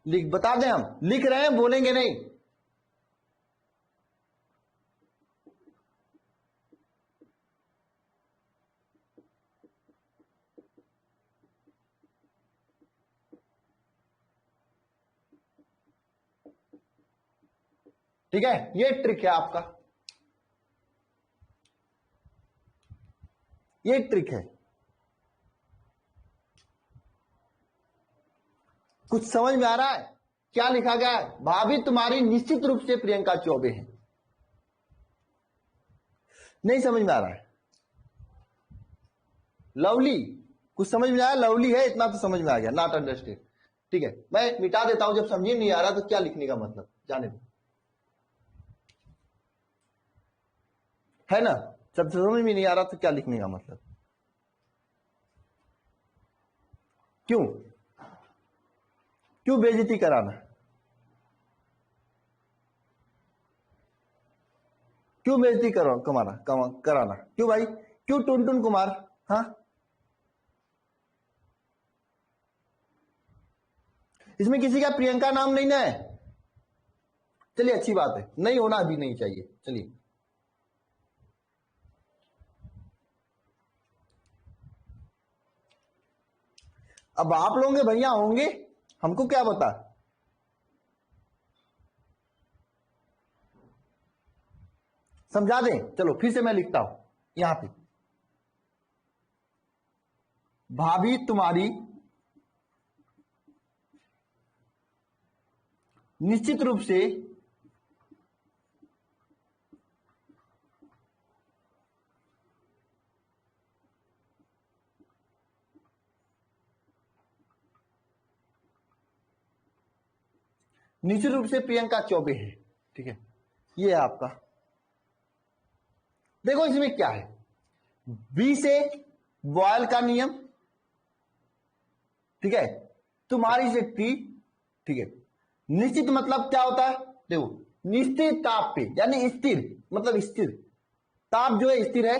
लिख, बता दें, हम लिख रहे हैं, बोलेंगे नहीं। ठीक है, ये ट्रिक है आपका, ये ट्रिक है। कुछ समझ में आ रहा है? क्या लिखा गया है? भाभी तुम्हारी निश्चित रूप से प्रियंका चौबे है। नहीं समझ में आ रहा है? लवली, कुछ समझ में आया? लवली है, इतना तो समझ में आ गया, नॉट अंडरस्टैंड। ठीक है, मैं मिटा देता हूं, जब समझ नहीं आ रहा तो क्या लिखने का मतलब, जाने दो, है ना? जब समझ में नहीं आ रहा तो क्या लिखने का मतलब, क्यों क्यों बेइज्जती कराना, क्यों बेइज्जती करो कराना, क्यों भाई, क्यों टुनटुन कुमार? हाँ, इसमें किसी का प्रियंका नाम नहीं ना है? चलिए, अच्छी बात है, नहीं होना भी नहीं चाहिए। चलिए, अब आप लोगों के भैया होंगे, हमको क्या बता। समझा दें, चलो फिर से मैं लिखता हूं यहां पे, भाभी तुम्हारी निश्चित रूप से प्रियंका चौबे है। ठीक है, ये है आपका। देखो इसमें क्या है, बी से बॉयल का नियम, ठीक है, तुम्हारी से टी, ठीक है। निश्चित मतलब क्या होता है, देखो निश्चित ताप पे, यानी स्थिर, मतलब स्थिर ताप जो है स्थिर है।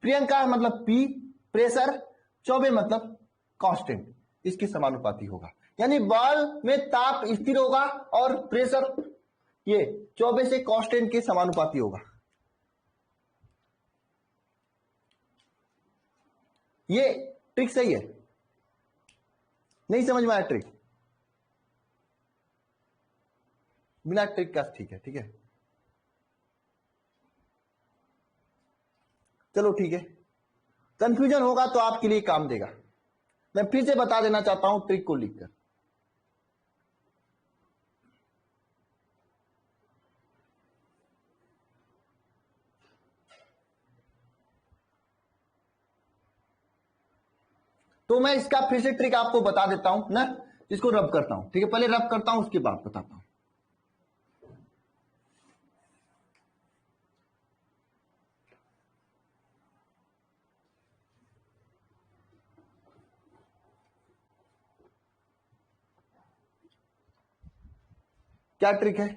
प्रियंका मतलब पी, प्रेशर। चौबे मतलब कांस्टेंट, इसके समानुपाती होगा, यानी बॉल में ताप स्थिर होगा और प्रेशर ये चौबे से कांस्टेंट के समानुपाती होगा। ये ट्रिक सही है? नहीं समझ में आया ट्रिक? बिना ट्रिक का ठीक है, ठीक है, चलो ठीक है। कंफ्यूजन होगा तो आपके लिए काम देगा। मैं फिर से बता देना चाहता हूं ट्रिक को लिखकर। तो मैं इसका फिर से ट्रिक आपको बता देता हूं ना, इसको रब करता हूं, ठीक है? पहले रब करता हूं, उसके बाद बताता हूं। क्या ट्रिक है?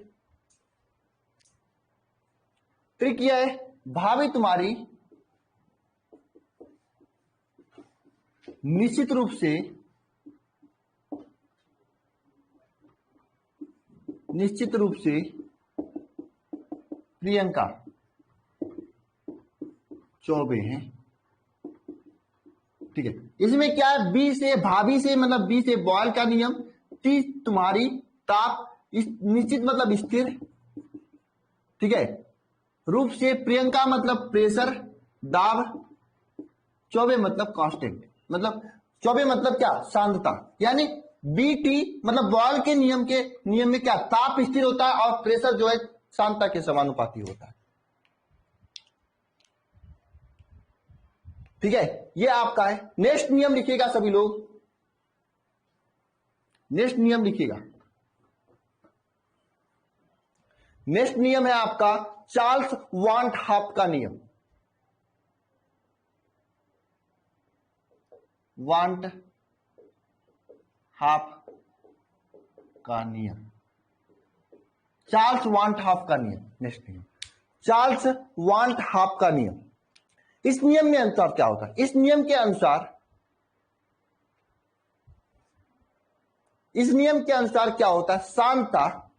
ट्रिक यह है, भाभी तुम्हारी निश्चित रूप से प्रियंका चौबे हैं। ठीक है। इसमें क्या है, बी से भाभी से मतलब बी से बॉयल का नियम, टी तुम्हारी ताप निश्चित मतलब स्थिर, ठीक है। रूप से प्रियंका मतलब प्रेशर दाब, चौबे मतलब कांस्टेंट, मतलब चौबे मतलब क्या, सांद्रता। यानी बी टी मतलब बॉयल के नियम में क्या, ताप स्थिर होता है और प्रेशर जो है सांद्रता के समानुपाती होता है। ठीक है, ये आपका है। नेक्स्ट नियम लिखिएगा सभी लोग, नेक्स्ट नियम लिखिएगा। नेक्स्ट नियम है आपका चार्ल्स वांट हाफ का नियम। वांट हाफ का नियम, चार्ल्स वांट हाफ का नियम। नेक्स्ट नियम चार्ल्स वांट हाफ का नियम। इस नियम में अनुसार क्या होता है, इस नियम के अनुसार क्या होता है, सांद्रता,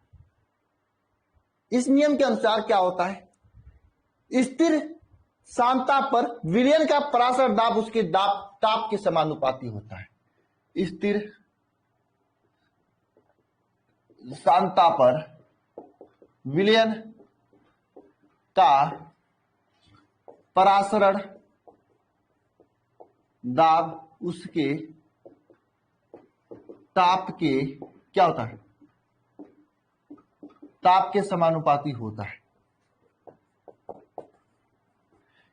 इस नियम के अनुसार क्या होता है, स्थिर सांद्रता पर विलयन का पराशर दाब उसके ताप के समानुपाती होता है। स्थिर सांद्रता पर विलयन का परासरण दाब उसके ताप के क्या होता है, ताप के समानुपाती होता है।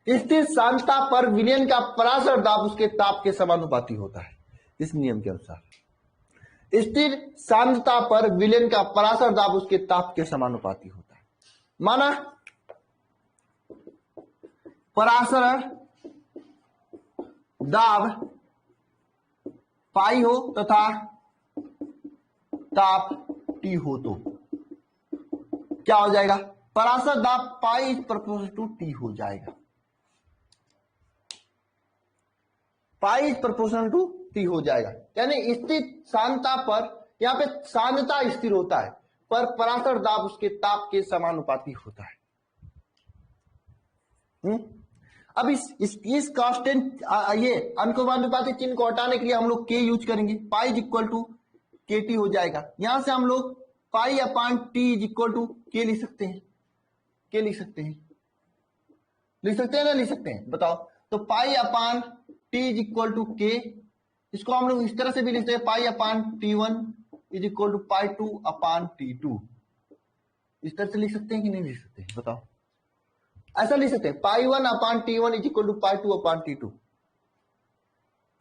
स्थिर सांद्रता पर विलयन का परासर दाब उसके ताप के समानुपाती होता है। इस नियम के अनुसार स्थिर सांद्रता पर विलयन का परासर दाब उसके ताप के समानुपाती होता है। माना परासरण दाब पाई हो तथा ताप टी हो तो क्या हो जाएगा, परासर दाब pi is proportional to T हो जाएगा। Pi is proportional to T हो जाएगा। यानी स्थिर सांद्रता पर, यहां पे सांद्रता स्थिर होता है पर परासर दाब उसके ताप के समानुपाती होता है। अब इस कांस्टेंट, ये अनुपाती चिन्ह को हटाने के लिए हम लोग के यूज करेंगे। पाई इज इक्वल टू के टी हो जाएगा। यहां से हम लोग पाई upon T is equal to K लिख सकते हैं, के लिख सकते हैं, लिख सकते हैं ना, लिख सकते हैं, बताओ। तो पाई upon T is equal to के, इसको हम लोग इस तरह से भी लिखते हैं, pi upon T one is equal to pi two upon T two. इस तरह से लिख सकते हैं कि नहीं लिख सकते हैं, बताओ। ऐसा लिख सकते हैं, pi one upon T one is equal to pi two upon T two,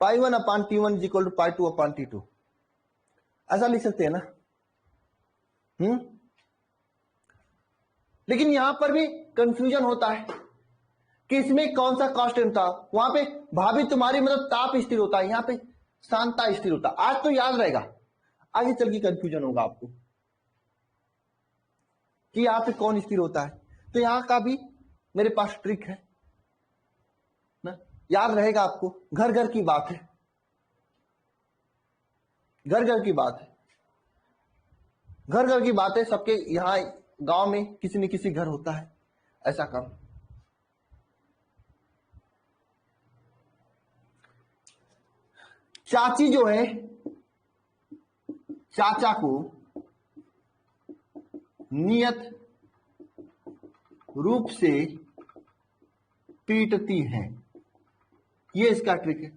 pi one upon T one is equal to pi two upon T two, ऐसा लिख सकते हैं ना। लेकिन यहां पर भी कंफ्यूजन होता है कि इसमें कौन सा कांस्टेंट था। वहां पे भाभी तुम्हारी मतलब ताप स्थिर होता है, यहां पे सांद्रता स्थिर होता है। आज तो याद रहेगा, आगे चल के कंफ्यूजन होगा आपको कि यहां पे कौन स्थिर होता है। तो यहां का भी मेरे पास ट्रिक है ना, याद रहेगा आपको। घर घर की बात है, घर घर की बात है, घर घर की बात है। सबके यहां गांव में किसी न किसी घर होता है ऐसा काम। चाची जो है चाचा को नियत रूप से पीटती हैं, ये इसका ट्रिक है।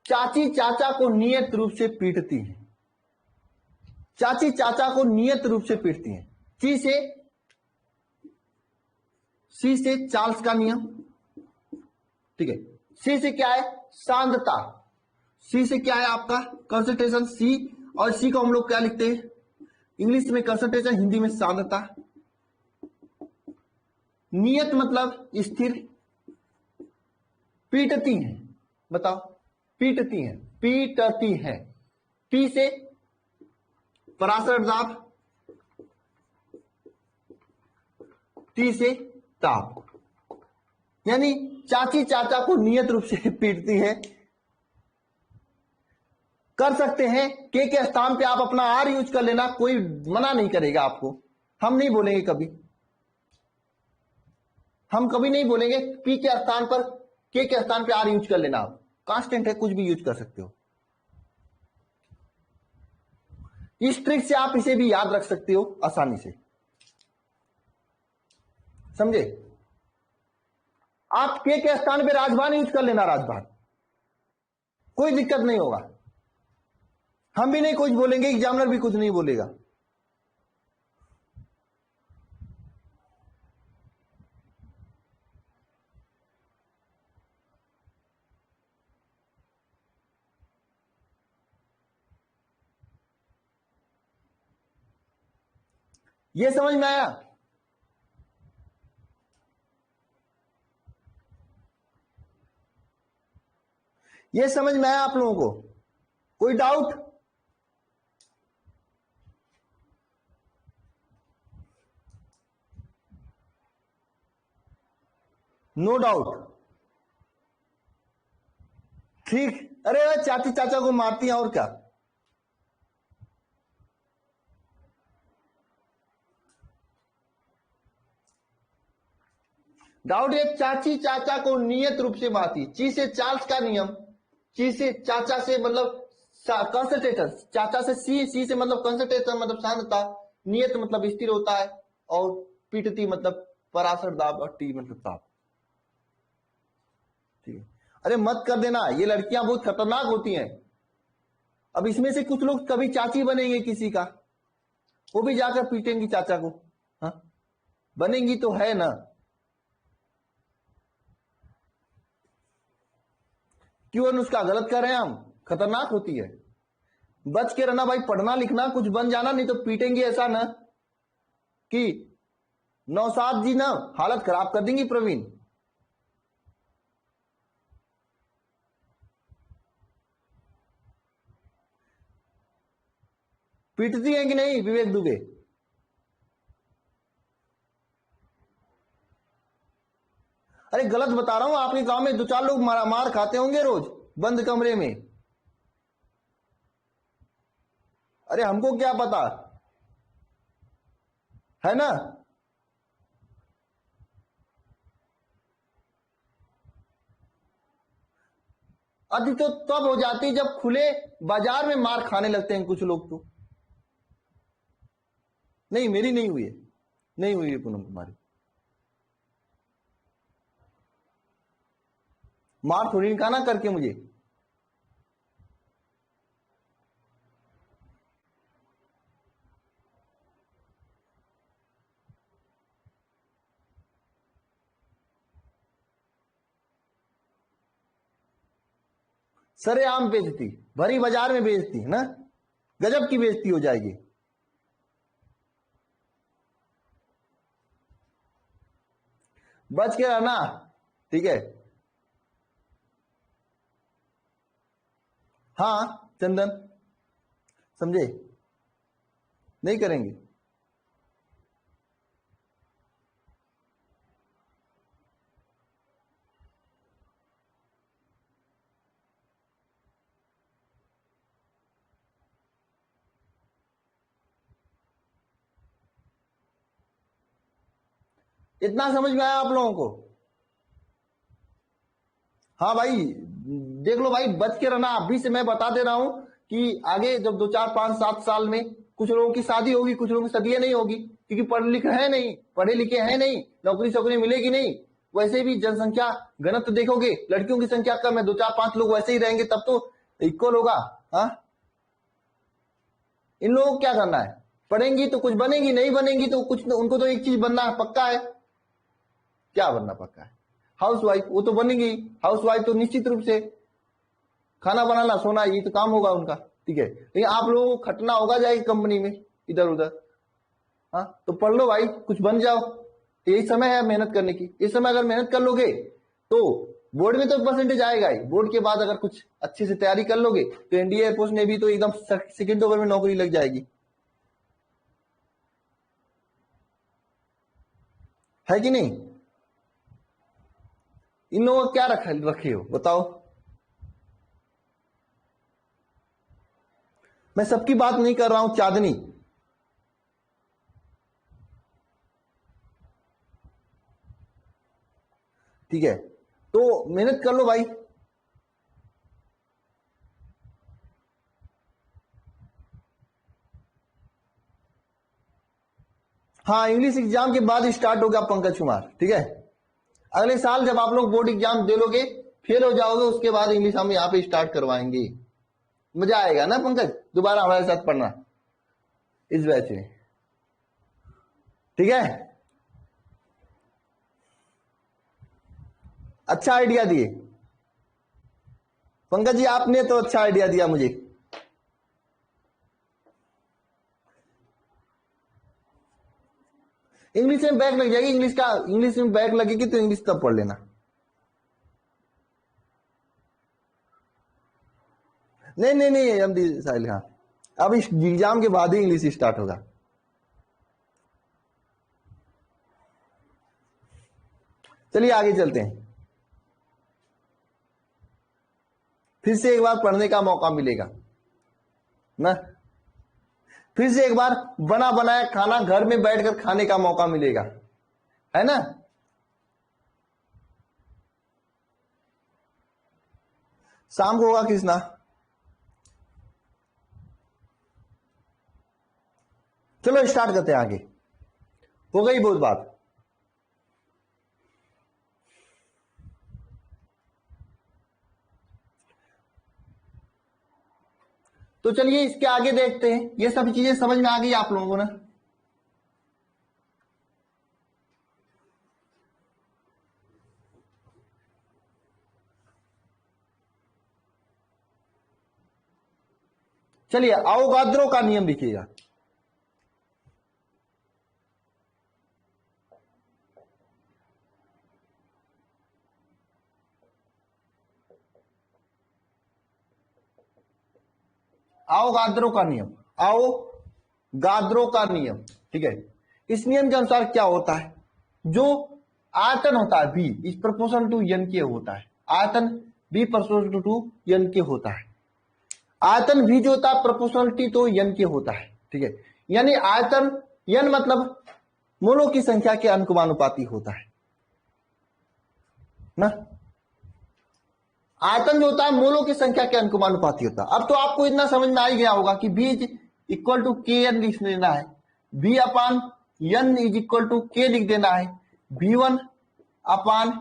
चाची चाचा को नियत रूप से पीटती है, चाची चाचा को नियत रूप से पीटती हैं। सी से चार्ल्स का नियम, ठीक है। सी से क्या है, सांद्रता। सी से क्या है आपका कंसंट्रेशन, सी, और सी को हम लोग क्या लिखते हैं, इंग्लिश में कंसंट्रेशन, हिंदी में सांद्रता। नियत मतलब स्थिर, पीटती हैं, बताओ, पीटती हैं, पीटती हैं। पी से परासर दाब, टी से ताप। यानी चाची चाचा को नियत रूप से पीटती है। कर सकते हैं के स्थान पे आप अपना आर यूज कर लेना, कोई मना नहीं करेगा आपको। हम नहीं बोलेंगे कभी, हम कभी नहीं बोलेंगे पी के स्थान पर के स्थान पे आर यूज कर लेना आप, कांस्टेंट है, कुछ भी यूज कर सकते हो। इस ट्रिक से आप इसे भी याद रख सकते हो आसानी से, समझे। आप के स्थान पे राजभान यूज कर लेना, राजभान, कोई दिक्कत नहीं होगा। हम भी नहीं कुछ बोलेंगे, एग्जामिनर भी कुछ नहीं बोलेगा। ये समझ में आया? ये समझ में आया आप लोगों को? कोई डाउट? नो डाउट, ठीक। अरे भाई चाची चाचा को मारती हैं और क्या। डाउट है, चाची चाचा को नियत रूप से मारती। ची से चार्ल्स का नियम, ची से चाचा से मतलब कंसंट्रेटर, चाचा से सी, सी से मतलब कंसंट्रेटर मतलब शांतता, नियत मतलब स्थिर होता है, और पीटती मतलब पराशर दाब, और टी मतलब ताप। ठीक है। अरे मत कर देना, ये लड़कियां बहुत खतरनाक होती हैं। अब इसमें से कुछ लोग कभी चाची बनेंगे किसी का, वो भी जाकर पीटेंगी चाचा को। हाँ, बनेंगी तो है ना। क्यों अनुष्का, गलत कर रहे हैं हम? खतरनाक होती है, बच के रहना भाई। पढ़ना लिखना, कुछ बन जाना, नहीं तो पीटेंगी ऐसा ना कि नौसाद जी ना हालत खराब कर देंगी प्रवीण। पीटती हैं कि नहीं विवेक दुबे? अरे गलत बता रहा हूं, आपके गांव में दो चार लोग मार खाते होंगे रोज बंद कमरे में। अरे हमको क्या पता, है ना। अति तो तब हो जाती जब खुले बाजार में मार खाने लगते हैं कुछ लोग तो। नहीं मेरी नहीं हुई है, नहीं हुई है पूनम कुमारी, मार थोड़ी निकाना करके मुझे। सरेआम बेचती, भरी बाजार में बेचती है ना, गजब की बेइज्जती हो जाएगी। बच के रहना, ठीक है। हाँ चंदन, समझे, नहीं करेंगे। इतना समझ में आया आप लोगों को? हाँ भाई, देख लो भाई, बच के रहना। अभी से मैं बता दे रहा हूं कि आगे जब 2 4 5 7 साल में कुछ लोगों की शादी होगी, कुछ लोगों की शादी नहीं होगी, क्योंकि पढ़े लिखे है नहीं, पढ़े लिखे हैं नहीं, नौकरी शौकरी मिलेगी नहीं। वैसे भी जनसंख्या घनत्व देखोगे, लड़कियों की संख्या कम है, 2 4 5 लोग वैसे ही रहेंगे, तब तो इक्वल होगा। हाँ, इन लोगों को क्या करना है? पढ़ेंगी तो कुछ बनेंगी, नहीं बनेंगी तो कुछ, उनको तो एक चीज बनना पक्का है। क्या बनना पक्का है? हाउस वाइफ, वो तो बनेगी हाउस वाइफ तो निश्चित रूप से। खाना बनाना, सोना, ये तो काम होगा उनका, ठीक है। लेकिन आप लोगों को खटना होगा जाएगी कंपनी में इधर उधर। हाँ, तो पढ़ लो भाई, कुछ बन जाओ, यही समय है मेहनत करने की। इस समय अगर मेहनत कर लोगे तो बोर्ड में तो परसेंटेज आएगा ही, बोर्ड के बाद अगर कुछ अच्छे से तैयारी कर लोगे तो इंडिया एयरफोर्स ने भी तो एकदम सेकंड ओवर में नौकरी लग जाएगी, है कि नहीं। इन लोगों को क्या रखे हो बताओ? मैं सबकी बात नहीं कर रहा हूं, चांदनी, ठीक है। तो मेहनत कर लो भाई, हाँ, इंग्लिश एग्जाम के बाद स्टार्ट होगा पंकज कुमार, ठीक है। अगले साल जब आप लोग बोर्ड एग्जाम दे लोगे, फेल हो जाओगे, उसके बाद इंग्लिश हम यहाँ पे स्टार्ट करवाएंगे। मजा आएगा ना पंकज, दोबारा हमारे साथ पढ़ना इस बैच में, ठीक है। अच्छा आइडिया दिए पंकज जी, आपने तो अच्छा आइडिया दिया मुझे। इंग्लिश में बैक लग जाएगी, इंग्लिश में बैक लगेगी तो इंग्लिश तब पढ़ लेना। नहीं नहीं नहीं एमडी साहिल, हाँ अब इस एग्जाम के बाद ही इंग्लिश स्टार्ट होगा। चलिए आगे चलते हैं, फिर से एक बार पढ़ने का मौका मिलेगा ना, फिर से एक बार बना बनाया खाना घर में बैठकर खाने का मौका मिलेगा, है ना। शाम को होगा कृष्णा। चलो स्टार्ट करते हैं, आगे हो गई बहुत बात। तो चलिए इसके आगे देखते हैं। ये सभी चीजें समझ में आ गई आप लोगों को ना। चलिए अवोगाद्रो का नियम लिखिएगा। अवोगाद्रो का नियम, अवोगाद्रो का नियम, ठीक है। इस नियम के अनुसार क्या होता है, जो आयतन होता है V is proportional to N के होता है, आयतन बी प्रोपोर्शनल टू एन के होता है। आयतन भी जो होता है प्रोपोर्शनलिटी तो एन के होता है, ठीक है। यानी आयतन एन मतलब मोलों की संख्या के अनुपाती होता है ना। आयतन जो होता है मोलों की संख्या के अनुपाती होता है। अब तो आपको इतना समझ में आ ही गया होगा कि V is equal to K N लिख देना है, V upon N is equal to K लिख देना है, V1 upon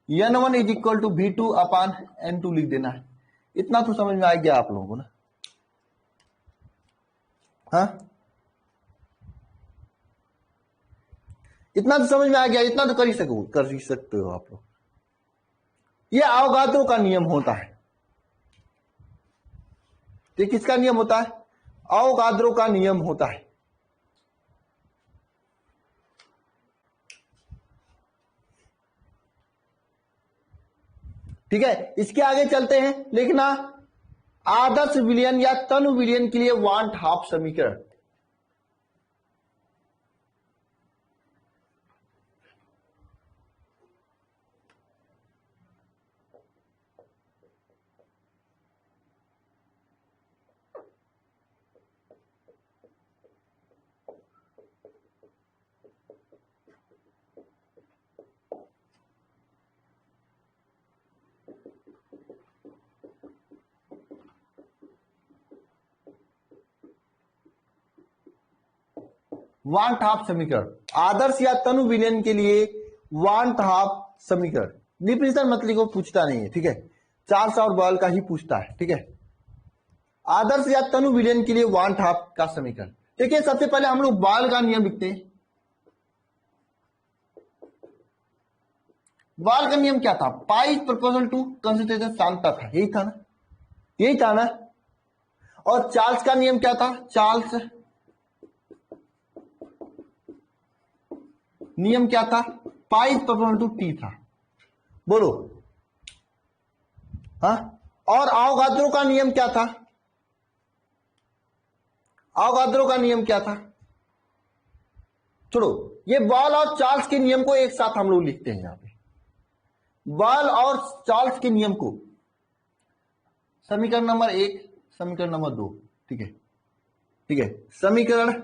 N1 is equal to V2 upon N2 लिख देना है। इतना तो समझ में आ गया आप लोगों को ना, हाँ इतना तो समझ में आ गया, इतना तो कर ही सकते हो आप लोग। ये अवोगाद्रो का नियम होता है। तो किसका नियम होता है, अवोगाद्रो का नियम होता है। ठीक है, इसके आगे चलते हैं। लिखना आदर्श विलयन या तनु विलयन के लिए वांट हाफ समीकरण। वांट हाफ समीकरण, आदर्श या तनु विलयन के लिए वांट हाफ समीकरण। डिफरेंशियल मतलब को पूछता नहीं है, ठीक है, चार्ल्स और बॉयल का ही पूछता है, ठीक है। आदर्श या तनु विलयन के लिए वांट हाफ का समीकरण। देखिए सबसे पहले हम लोग बॉयल का नियम लिखते हैं। बॉयल का नियम क्या था, पाई प्रोपोर्शनल टू कंसंट्रेशन सांद्रता था, यही था ना, यही था ना। और चार्ल्स का नियम क्या था, चार्ल्स नियम क्या था, पाई प्रोपोर्शनल टू टी था, बोलो हाँ। और अवोगाद्रो का नियम क्या था, अवोगाद्रो का नियम क्या था, छोड़ो, ये बॉयल और चार्ल्स के नियम को एक साथ हम लोग लिखते हैं यहां पे। बॉयल और चार्ल्स के नियम को समीकरण नंबर 1, समीकरण नंबर 2, ठीक है, ठीक है। समीकरण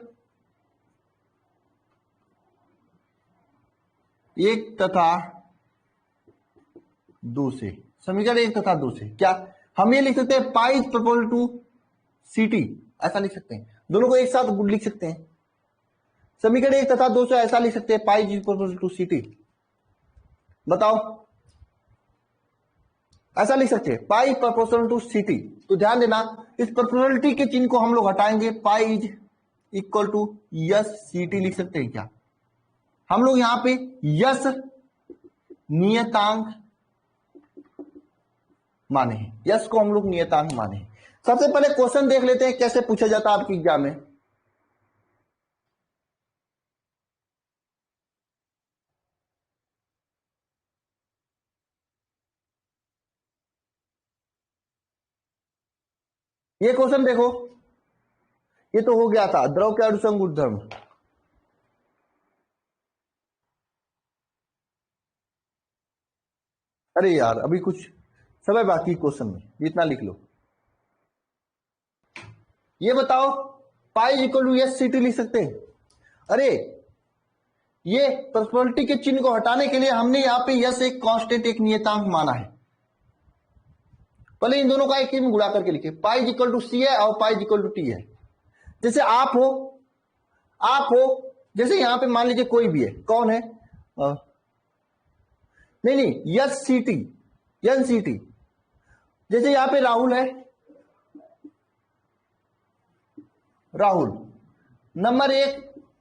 1 तथा 2 से, समीकरण 1 तथा 2 से क्या हम ये लिख सकते हैं, पाई इज प्रोपोर्शनल टू सीटी, ऐसा लिख सकते हैं। दोनों को एक साथ लिख सकते हैं, समीकरण 1 तथा 2 से ऐसा लिख सकते हैं, pi is equal to C T. बताओ, ऐसा लिख सकते हैं, pi proportional to C T. तो ध्यान देना, इस प्रोपोर्शनलिटी के चिन्ह को हम लोग हटाएंगे, pi is equal to S C T लिख सकते हैं क्या? हम लोग यहां पे यस नियतांक माने हैं, यस को हम लोग नियतांक माने हैं। सबसे पहले क्वेश्चन देख लेते हैं कैसे पूछा जाता है आपकी एग्जाम में। ये क्वेश्चन देखो, ये तो हो गया था, द्रव के अनुसंग गुणधर्म। अरे यार अभी कुछ समय बाकी क्वेश्चन में, इतना लिख लो। ये बताओ, pi equal to S C T लिख सकते हैं? अरे ये प्रोपोर्शनलिटी के चिन्ह को हटाने के लिए हमने यहां पे यस एक कांस्टेंट, एक नियतांक माना है। पहले इन दोनों का एक ही में गुणा करके लिखे, पाई इक्वल टू सी है और पाई इक्वल टू टी है। जैसे आप हो, जैसे यहां पे मान लीजिए कोई भी है, कौन है? नहीं, S C T, N C T. जैसे यहां पे राहुल है, राहुल नंबर 1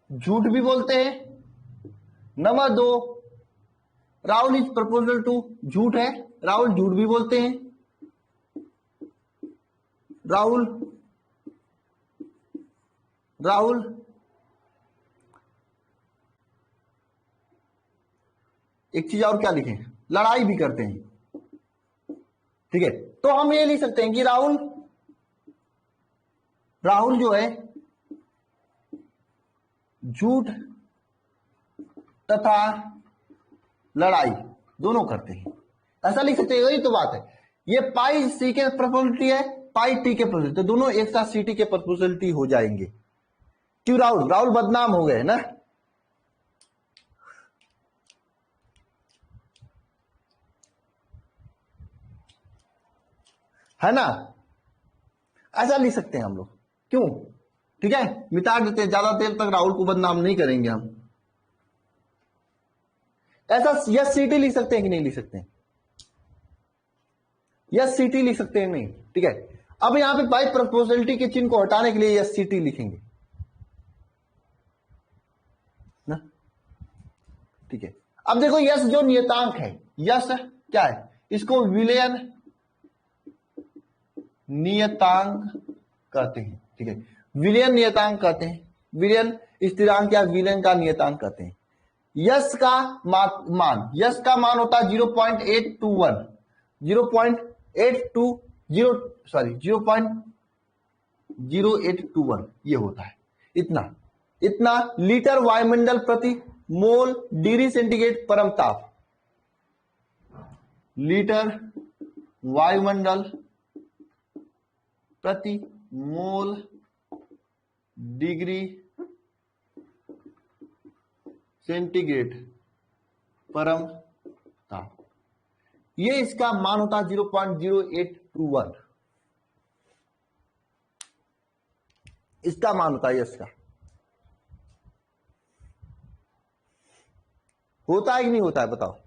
झूठ भी बोलते हैं, number 2 Rahul is proportional to झूठ है, राहुल झूठ भी बोलते हैं, राहुल एक चीज और क्या लिखें, लड़ाई भी करते हैं। ठीक है, तो हम ये लिख सकते हैं कि राहुल जो है झूठ तथा लड़ाई दोनों करते हैं, ऐसा लिख सकते हैं। यही तो बात है, ये पाई सी के प्रोपोर्शनलिटी है, पाई टी के प्रोपोर्शनलिटी, तो दोनों एक साथ सी टी के प्रोपोर्शनलिटी हो जाएंगे। क्यों? राहुल बदनाम हो गए ना, है ना? ऐसा लिख सकते हैं हम लोग। क्यों? ठीक है, मिटा देते हैं, ज्यादा देर तक राहुल को बदनाम नहीं करेंगे हम। ऐसा यस सीटी लिख सकते हैं कि नहीं लिख सकते हैं? यस सीटी लिख सकते हैं नहीं? ठीक है, अब यहां पे बाई प्रोपोर्शनलिटी के चिन्ह को हटाने के लिए यस सीटी लिखेंगे ना। ठीक है, अब देखो यस जो नियतांक है, यस क्या है? इसको विलयन नियतांक कहते हैं। ठीक है, विलयन नियतांक कहते हैं, विलयन स्थिरांक या विलयन का नियतांक कहते हैं। यस का मान, यस का मान होता है 0.821, 0.0821 ये होता है। इतना लीटर वायुमंडल प्रति मोल डिग्री सेंटीग्रेड परम ताप, लीटर वायुमंडल प्रति मोल डिग्री सेंटीग्रेड परम ताप, ये इसका मान होता है 0.0821, इसका मान होता है इसका। होता है कि नहीं होता है बताओ?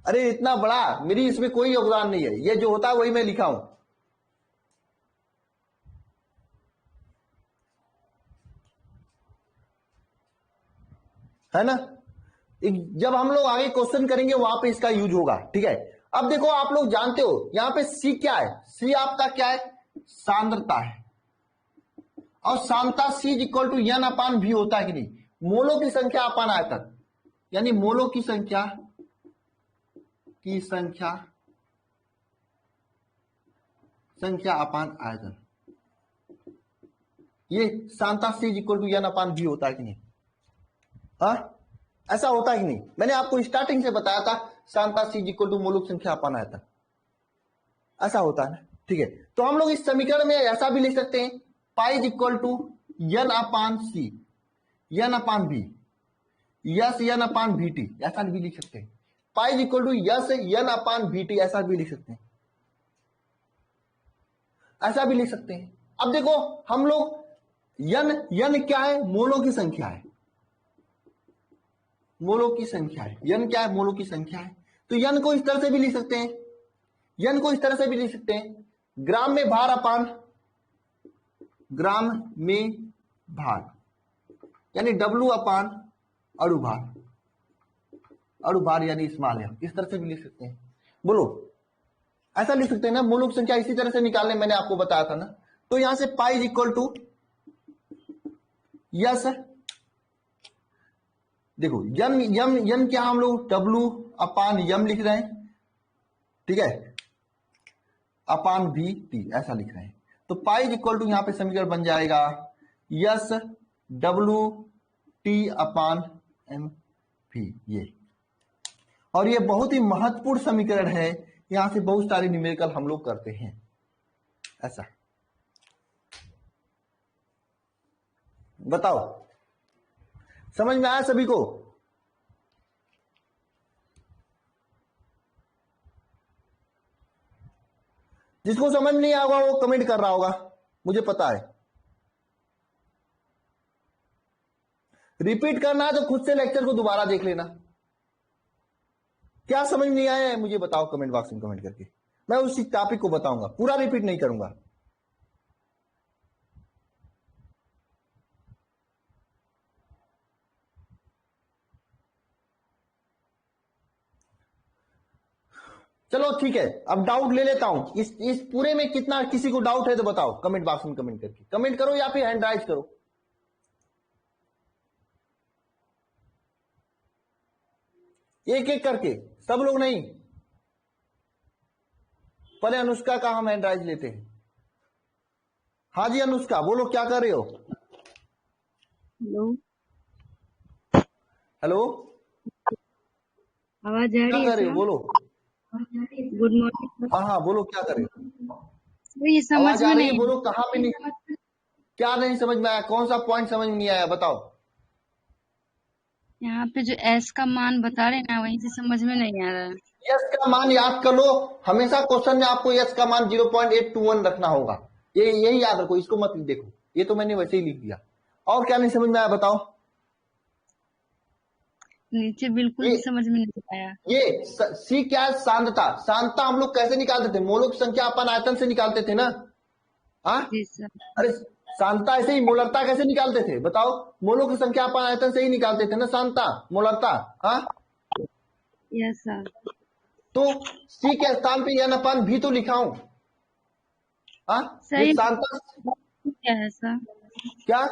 अरे इतना बड़ा, मेरी इसमें कोई योगदान नहीं है, ये जो होता है वही मैं लिखा हूं। है ना? जब हम लोग आगे क्वेश्चन करेंगे वहां पे इसका यूज होगा। ठीक है, अब देखो आप लोग जानते हो यहां पे सी क्या है? सी आपका क्या है? सांद्रता है, और सांद्रता सी इक्वल टू एन अपान भी होता है कि नहीं? मोलों की संख्या अपान आयतन, यानी मोलों की संख्या अपान आयतन, ये सांद्रता सी इक्वल टू एन अपान भी होता है कि नहीं? हाँ, ऐसा होता है कि नहीं? मैंने आपको स्टार्टिंग से बताया था सांद्रता सी इक्वल टू मोलों की संख्या अपान आयतन, ऐसा होता है ना। ठीक है, तो हम लोग इस समीकरण में ऐसा भी लिख सकते हैं, pi equal to n upon c, n upon b, yes n upon b t, ऐसा भी लिख सकते हैं। Pi equal to yes n upon b t, ऐसा भी लिख सकते हैं, ऐसा भी लिख सकते हैं। अब देखो हम लोग यन यन क्या है? मोलों की संख्या है, मोलों की संख्या है। यन क्या है? मोलों की संख्या है। तो यन को इस तरह से भी लिख सकते हैं, यन को इस तरह से भी लिख सकते हैं, ग्राम में भार अपान ग्राम में भार, यानी डब्लू अपान अणुभार, अणुभार यानी स्मॉल एम, इस तरह से भी लिख सकते हैं। बोलो, ऐसा लिख सकते हैं ना, मोलों की संख्या इसी तरह से निकालने मैंने आपको बताया था ना। तो यहां से pi is equal to yes, देखो यम यम यम क्या हम लोग डब्लू अपान यम लिख रहे हैं, ठीक है, अपान भी टी ऐसा लिख रहे हैं। तो पाई इज इक्वल टू यहां पे समीकरण बन जाएगा yes W T upon M भी, ये। और ये बहुत ही महत्वपूर्ण समीकरण है, यहां से बहुत सारे न्यूमेरिकल हम लोग करते हैं ऐसा। बताओ, समझ में आया सभी को? जिसको समझ नहीं आएगा वो कमेंट कर रहा होगा, मुझे पता है। रिपीट करना है तो खुद से लेक्चर को दोबारा देख लेना। क्या समझ नहीं आया है मुझे बताओ कमेंट बॉक्स में कमेंट करके, मैं उसी टॉपिक को बताऊंगा, पूरा रिपीट नहीं करूंगा। चलो ठीक है, अब डाउट ले लेता हूं। इस पूरे में कितना किसी को डाउट है तो बताओ कमेंट बॉक्स में कमेंट करके, कमेंट करो या फिर हैंड राइज करो। एक एक करके, सब लोग नहीं। पहले अनुष्का का हम हैंड राइज लेते हैं। हाँ जी अनुष्का, बोलो क्या कर रहे हो? हेलो, हेलो, आवाज आ क्या रही है कर रहे हो? सर? बोलो। Good morning sir. हाँ हाँ बोलो, क्या कर रहे हो? सर ये समझ आवाज आ में रही है, नहीं बोलो। कहाँ पे नहीं, क्या नहीं समझ में आया? कौन सा पॉइंट समझ में नहीं आया बताओ? यहाँ पे जो एस का मान बता रहे हैं ना, वहीं से समझ में नहीं आ रहा है। यस का मान याद कर लो, हमेशा क्वेश्चन में आपको यस का मान 0.821 रखना होगा, ये यही याद रखो, इसको मत देखो, ये तो मैंने वैसे ही लिख दिया। और क्या नहीं समझ में आया बताओ? नीचे बिल्कुल ये भी समझ में नहीं आया। ये सी क्या है? सांद्रता। सांद्रता हम लोग कैसे निकालते थे? मोलों की संख्या अपन आयतन से निकालते थे ना। हाँ, जी सर। अरे सांद्रता ऐसे ही, मोलरता कैसे निकालते थे बताओ? मोलों की संख्या अपन आयतन से ही निकालते थे ना, सांद्रता मोलरता। हाँ, यस सर। तो सी के स्थान पे एन अपान भी तो लिखा हूं। हाँ, सर ये ये सांद्रता क्या है सर? क्या?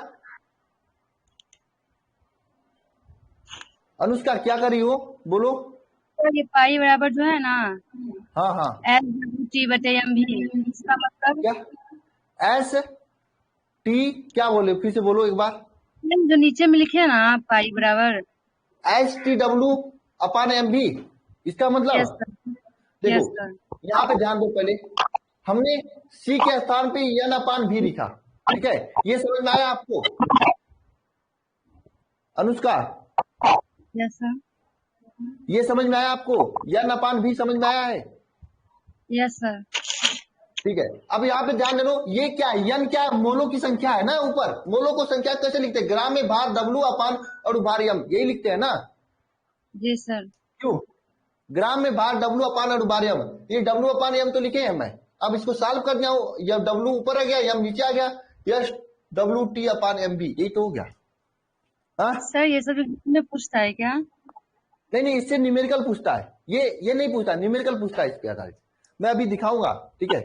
अनुष्का क्या कर रही हो? बोलो। सर ये पाई बराबर जो है ना, हाँ हाँ, एस डब्ल्यू टी बटे एम भी, इसका मतलब क्या? एस टी क्या बोले? फिर से बोलो एक बार। जो नीचे में लिखे है ना पाई बराबर एस टी डब्ल्यू अपान एम भी, इसका यस मतलब सर। देखो, यस सर। यहाँ पे ध्यान दो, पहले हमने सी के स्थान पे एन अपान भी लिखा, ठीक है, ये समझ में आया आपको अनुष्का? Yes sir. ये समझ में आया आपको? एन अपान भी समझ में आया है? Yes sir. ठीक है, अब यहाँ पे ध्यान दे लो, ये क्या है? यन क्या है? मोलों की संख्या है ना। ऊपर मोलों को संख्या कैसे लिखते हैं? ग्राम में भार डब्लू अपान और भार यम, यही लिखते हैं ना। जी सर। क्यों? ग्राम में भार डब्लू अपान और भार यम, ये डब्लू अपान यम तो लिखे हैं मैं। अब इसको सॉल्व कर दिया, या डब्लू ऊपर आ गया, यम नीचे आ गया, yes W T upon M B, यही तो हो गया। हाँ, सर ये सब में पूछता है क्या? नहीं नहीं, इससे न्यूमेरिकल पूछता है, ये नहीं पूछता, न्यूमेरिकल पूछता है इस पे आधारित। मैं अभी दिखाऊंगा, ठीक है,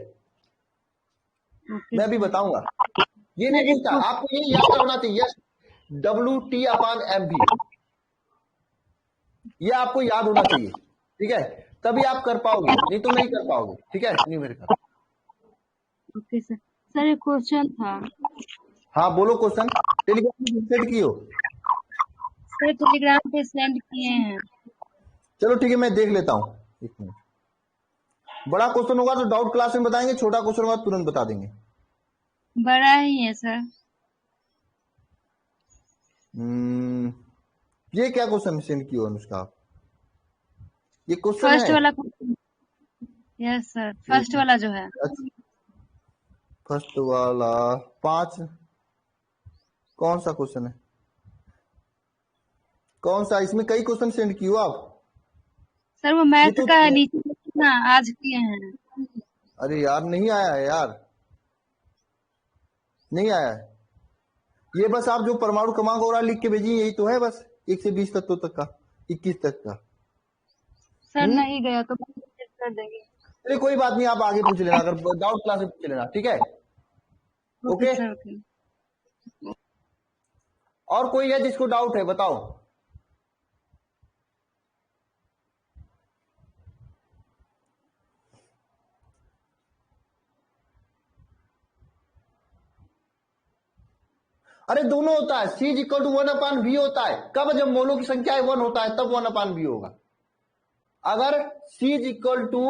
ओके मैं अभी सर। बताऊंगा। ये सर नहीं एक पूछता, आपको ये याद होना चाहिए, yes W T upon M B, ये आपको याद होना चाहिए, ठीक है, तभी आप कर पाओगे, नहीं तो नहीं कर पाओगे, ठीक है, न्यूमेरिकल। Okay sir. सर एक क्वेश्चन था। हाँ बोलो क्वेश्चन, टेलीग्राम में सेंड किए हो? सर टेलीग्राम पे सेंड किए हैं। चलो ठीक है, मैं देख लेता हूँ, एक मिनट। बड़ा क्वेश्चन होगा तो डाउट क्लास में बताएंगे, छोटा क्वेश्चन होगा तुरंत बता देंगे। बड़ा ही है सर। ये क्या क्वेश्चन सेंड किया अनुष्का आप? ये क्वेश्चन फर्स्ट है? वाला। यस सर, फर्स्ट वाला जो है। फर्स्ट वाला 5, कौन सा क्वेश्चन है? कौन सा? इसमें कई क्वेश्चन सेंड किए हो आप। सर वो ये मैथ तो का है, नीचे देखिए ना, आज किए हैं। अरे यार नहीं आया है यार, नहीं आया है। ये बस आप जो परमाणु क्रमांक और लिख के भेजी यही तो है बस, 1 से 20 तत्वों तक का, 21 तक का। सर नहीं गया तो चेक कर देंगे। चलिए कोई बात नहीं, आप आगे पूछ लेना, अगर डाउट क्लास में पूछ लेना, ठीक है? Okay okay. Sir, okay. और कोई है जिसको डाउट है बताओ। अरे दोनों होता है, C इक्वल टू 1/V होता है। कब? जब मोलों की संख्या 1 होता है तब 1/V होगा। अगर C इक्वल टू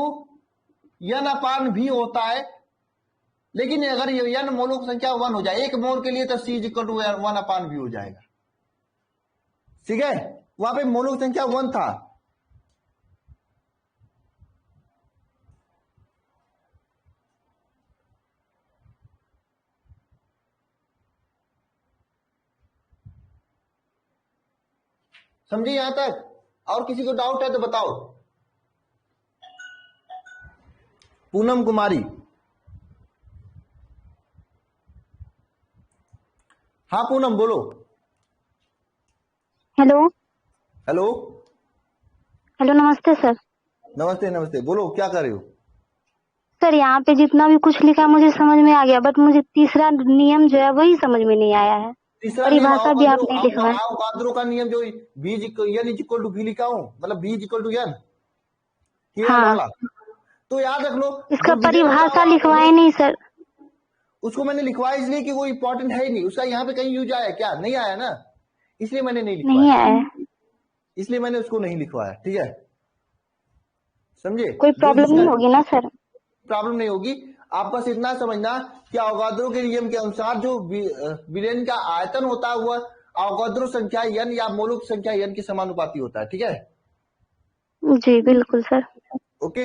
N/V होता है, लेकिन अगर ये N मोलों की संख्या 1 हो जाए 1 मोल के लिए, तो C इक्वल टू 1/V हो जाएगा। ठीक है? वहां पे मोलों की संख्या 1 था। समझे यहां तक? और किसी को डाउट है तो बताओ। पूनम कुमारी, हाँ पूनम बोलो। हेलो। हेलो। हेलो, नमस्ते सर। नमस्ते नमस्ते, बोलो क्या कर रहे हो? सर यहाँ पे जितना भी कुछ लिखा है मुझे समझ में आ गया, बट मुझे तीसरा नियम जो है वही समझ में नहीं आया है। तीसरा नियम परिभाषा भी आपने लिखा है। अवोगाद्रो का नियम, जो बीज N इक्वल टू V लिखा हूं, मतलब बीज इक्वल टू N, केवल हाँ, वाला। तो याद रख लो, इसका जो परिभाषा लिखवाए नहीं सर। उसको मैंने लिखवाया इसलिए कि वो इंपॉर्टेंट है ही नहीं, उसका यहाँ पे कहीं यूज आया क्या? नहीं आया ना, इसलिए मैंने नहीं नहीं लिखवाया, आया है। इसलिए मैंने उसको नहीं लिखवाया। ठीक है, समझे? कोई जो प्रॉब्लम जिसका नहीं होगी ना सर? प्रॉब्लम नहीं होगी। आप बस इतना समझना कि अवोगाद्रो के नियम के अनुसार जो विलेन का आयतन होता है वह अवोगाद्रो संख्या N या मोलों की संख्या N के समानुपाती होता है। ठीक है? जी बिल्कुल सर। ओके।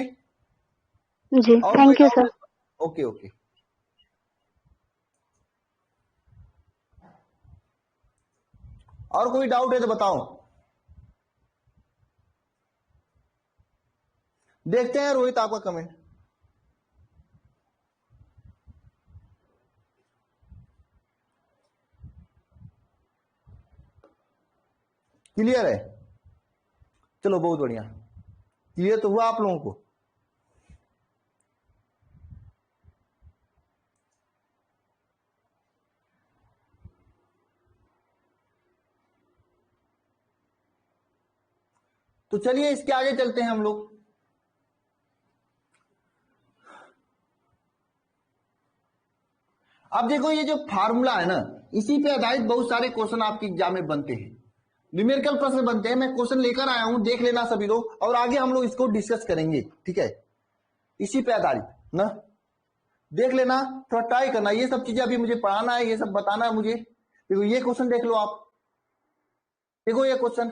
जी, और कोई thank you doubt? Sir. Okay okay. और कोई डाउट है तो बताओ। देखते हैं रोहित आपका कमेंट। क्लियर है? चलो बहुत बढ़िया, क्लियर तो हुआ आप लोगों को। तो चलिए इसके आगे चलते हैं हम लोग। अब देखो ये जो फार्मूला है ना, इसी पे आधारित बहुत सारे क्वेश्चन आपके एग्जाम में बनते हैं, न्यूमेरिकल प्रश्न बनते हैं। मैं क्वेश्चन लेकर आया हूं, देख लेना सभी लोग, और आगे हम लोग इसको डिस्कस करेंगे। ठीक है? इसी पे आधारित ना, देख लेना, थोड़ा ट्राई करना। ये सब चीजें अभी मुझे पढ़ाना है, ये सब बताना है मुझे। देखो ये क्वेश्चन देख लो आप, देखो ये क्वेश्चन,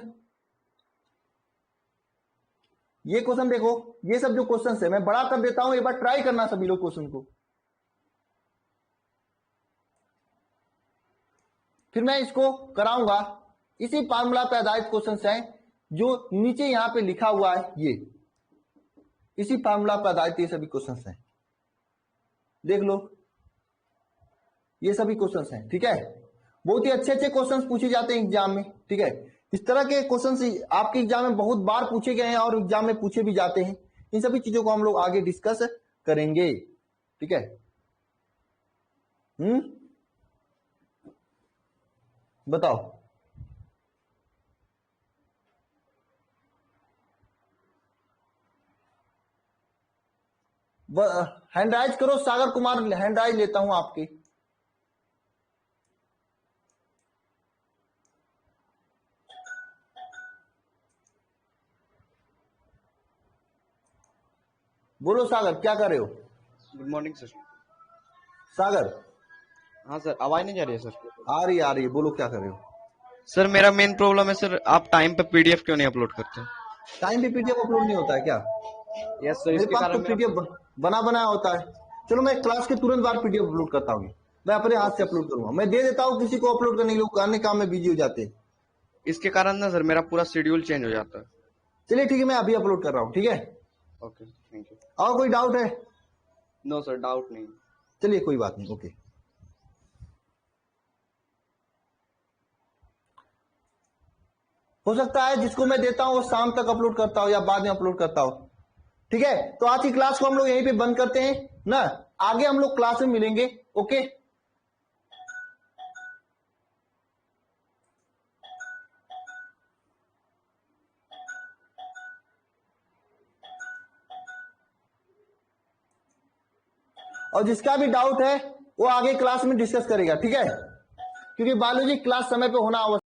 ये क्वेश्चन देखो, ये सब जो क्वेश्चन है मैं बड़ा कर देता हूं, एक बार ट्राई करना सभी लोग क्वेश्चन को। फिर मैं इसको कराऊंगा। इसी फार्मूला पे आधारित क्वेश्चन हैं जो नीचे यहां पे लिखा हुआ है, ये इसी फार्मूला पे आधारित ये सभी क्वेश्चन हैं, देख लो, ये सभी क्वेश्चन हैं। ठीक है? बहुत ही अच्छे अच्छे क्वेश्चन पूछे जाते हैं एग्जाम में। ठीक है? इस तरह के क्वेश्चन आपके एग्जाम में बहुत बार पूछे गए हैं और एग्जाम में पूछे भी जाते हैं। इन सभी चीजों को हम लोग आगे डिस्कस करेंगे। ठीक है? बताओ। हैंड राइज करो, सागर कुमार हैंड राइज लेता हूं आपके। बोलो सागर, क्या कर रहे हो? Good morning sir. सागर, हाँ सर, आवाज नहीं जा रही है सर? आ रही है, बोलो क्या कर रहे हो? सर मेरा मेन प्रॉब्लम है सर, आप टाइम पे पीडीएफ क्यों नहीं अपलोड करते? टाइम पे पीडीएफ अपलोड नहीं होता है क्या? यस सर, मेरे इसके पास तो कारण पीडीएफ बना बनाया होता है। चलो मैं क्लास के तुरंत बाद पीडीएफ अपलोड करता हूँ। मैं अपने हाथ से अपलोड करूंगा। मैं दे देता हूँ किसी को अपलोड करने के लिए, वो अन्य काम में बिजी हो जाते हैं। इसके कारण ना सर मेरा पूरा शेड्यूल चेंज हो जाता है। चलिए ठीक है, मैं अभी अपलोड कर रहा हूँ, ठीक है। Okay thank you. और कोई डाउट है? नो सर डाउट नहीं। चलिए कोई बात नहीं, ओके। हो सकता है जिसको मैं देता हूं वो शाम तक अपलोड करता हो या बाद में अपलोड करता हो, ठीक है। तो आज की क्लास को हम लोग यहीं पे बंद करते हैं ना, आगे हम लोग क्लास में मिलेंगे, ओके। और जिसका भी डाउट है वो आगे क्लास में डिस्कस करेगा, ठीक है, क्योंकि बायोलॉजी क्लास समय पे होना आवश्यक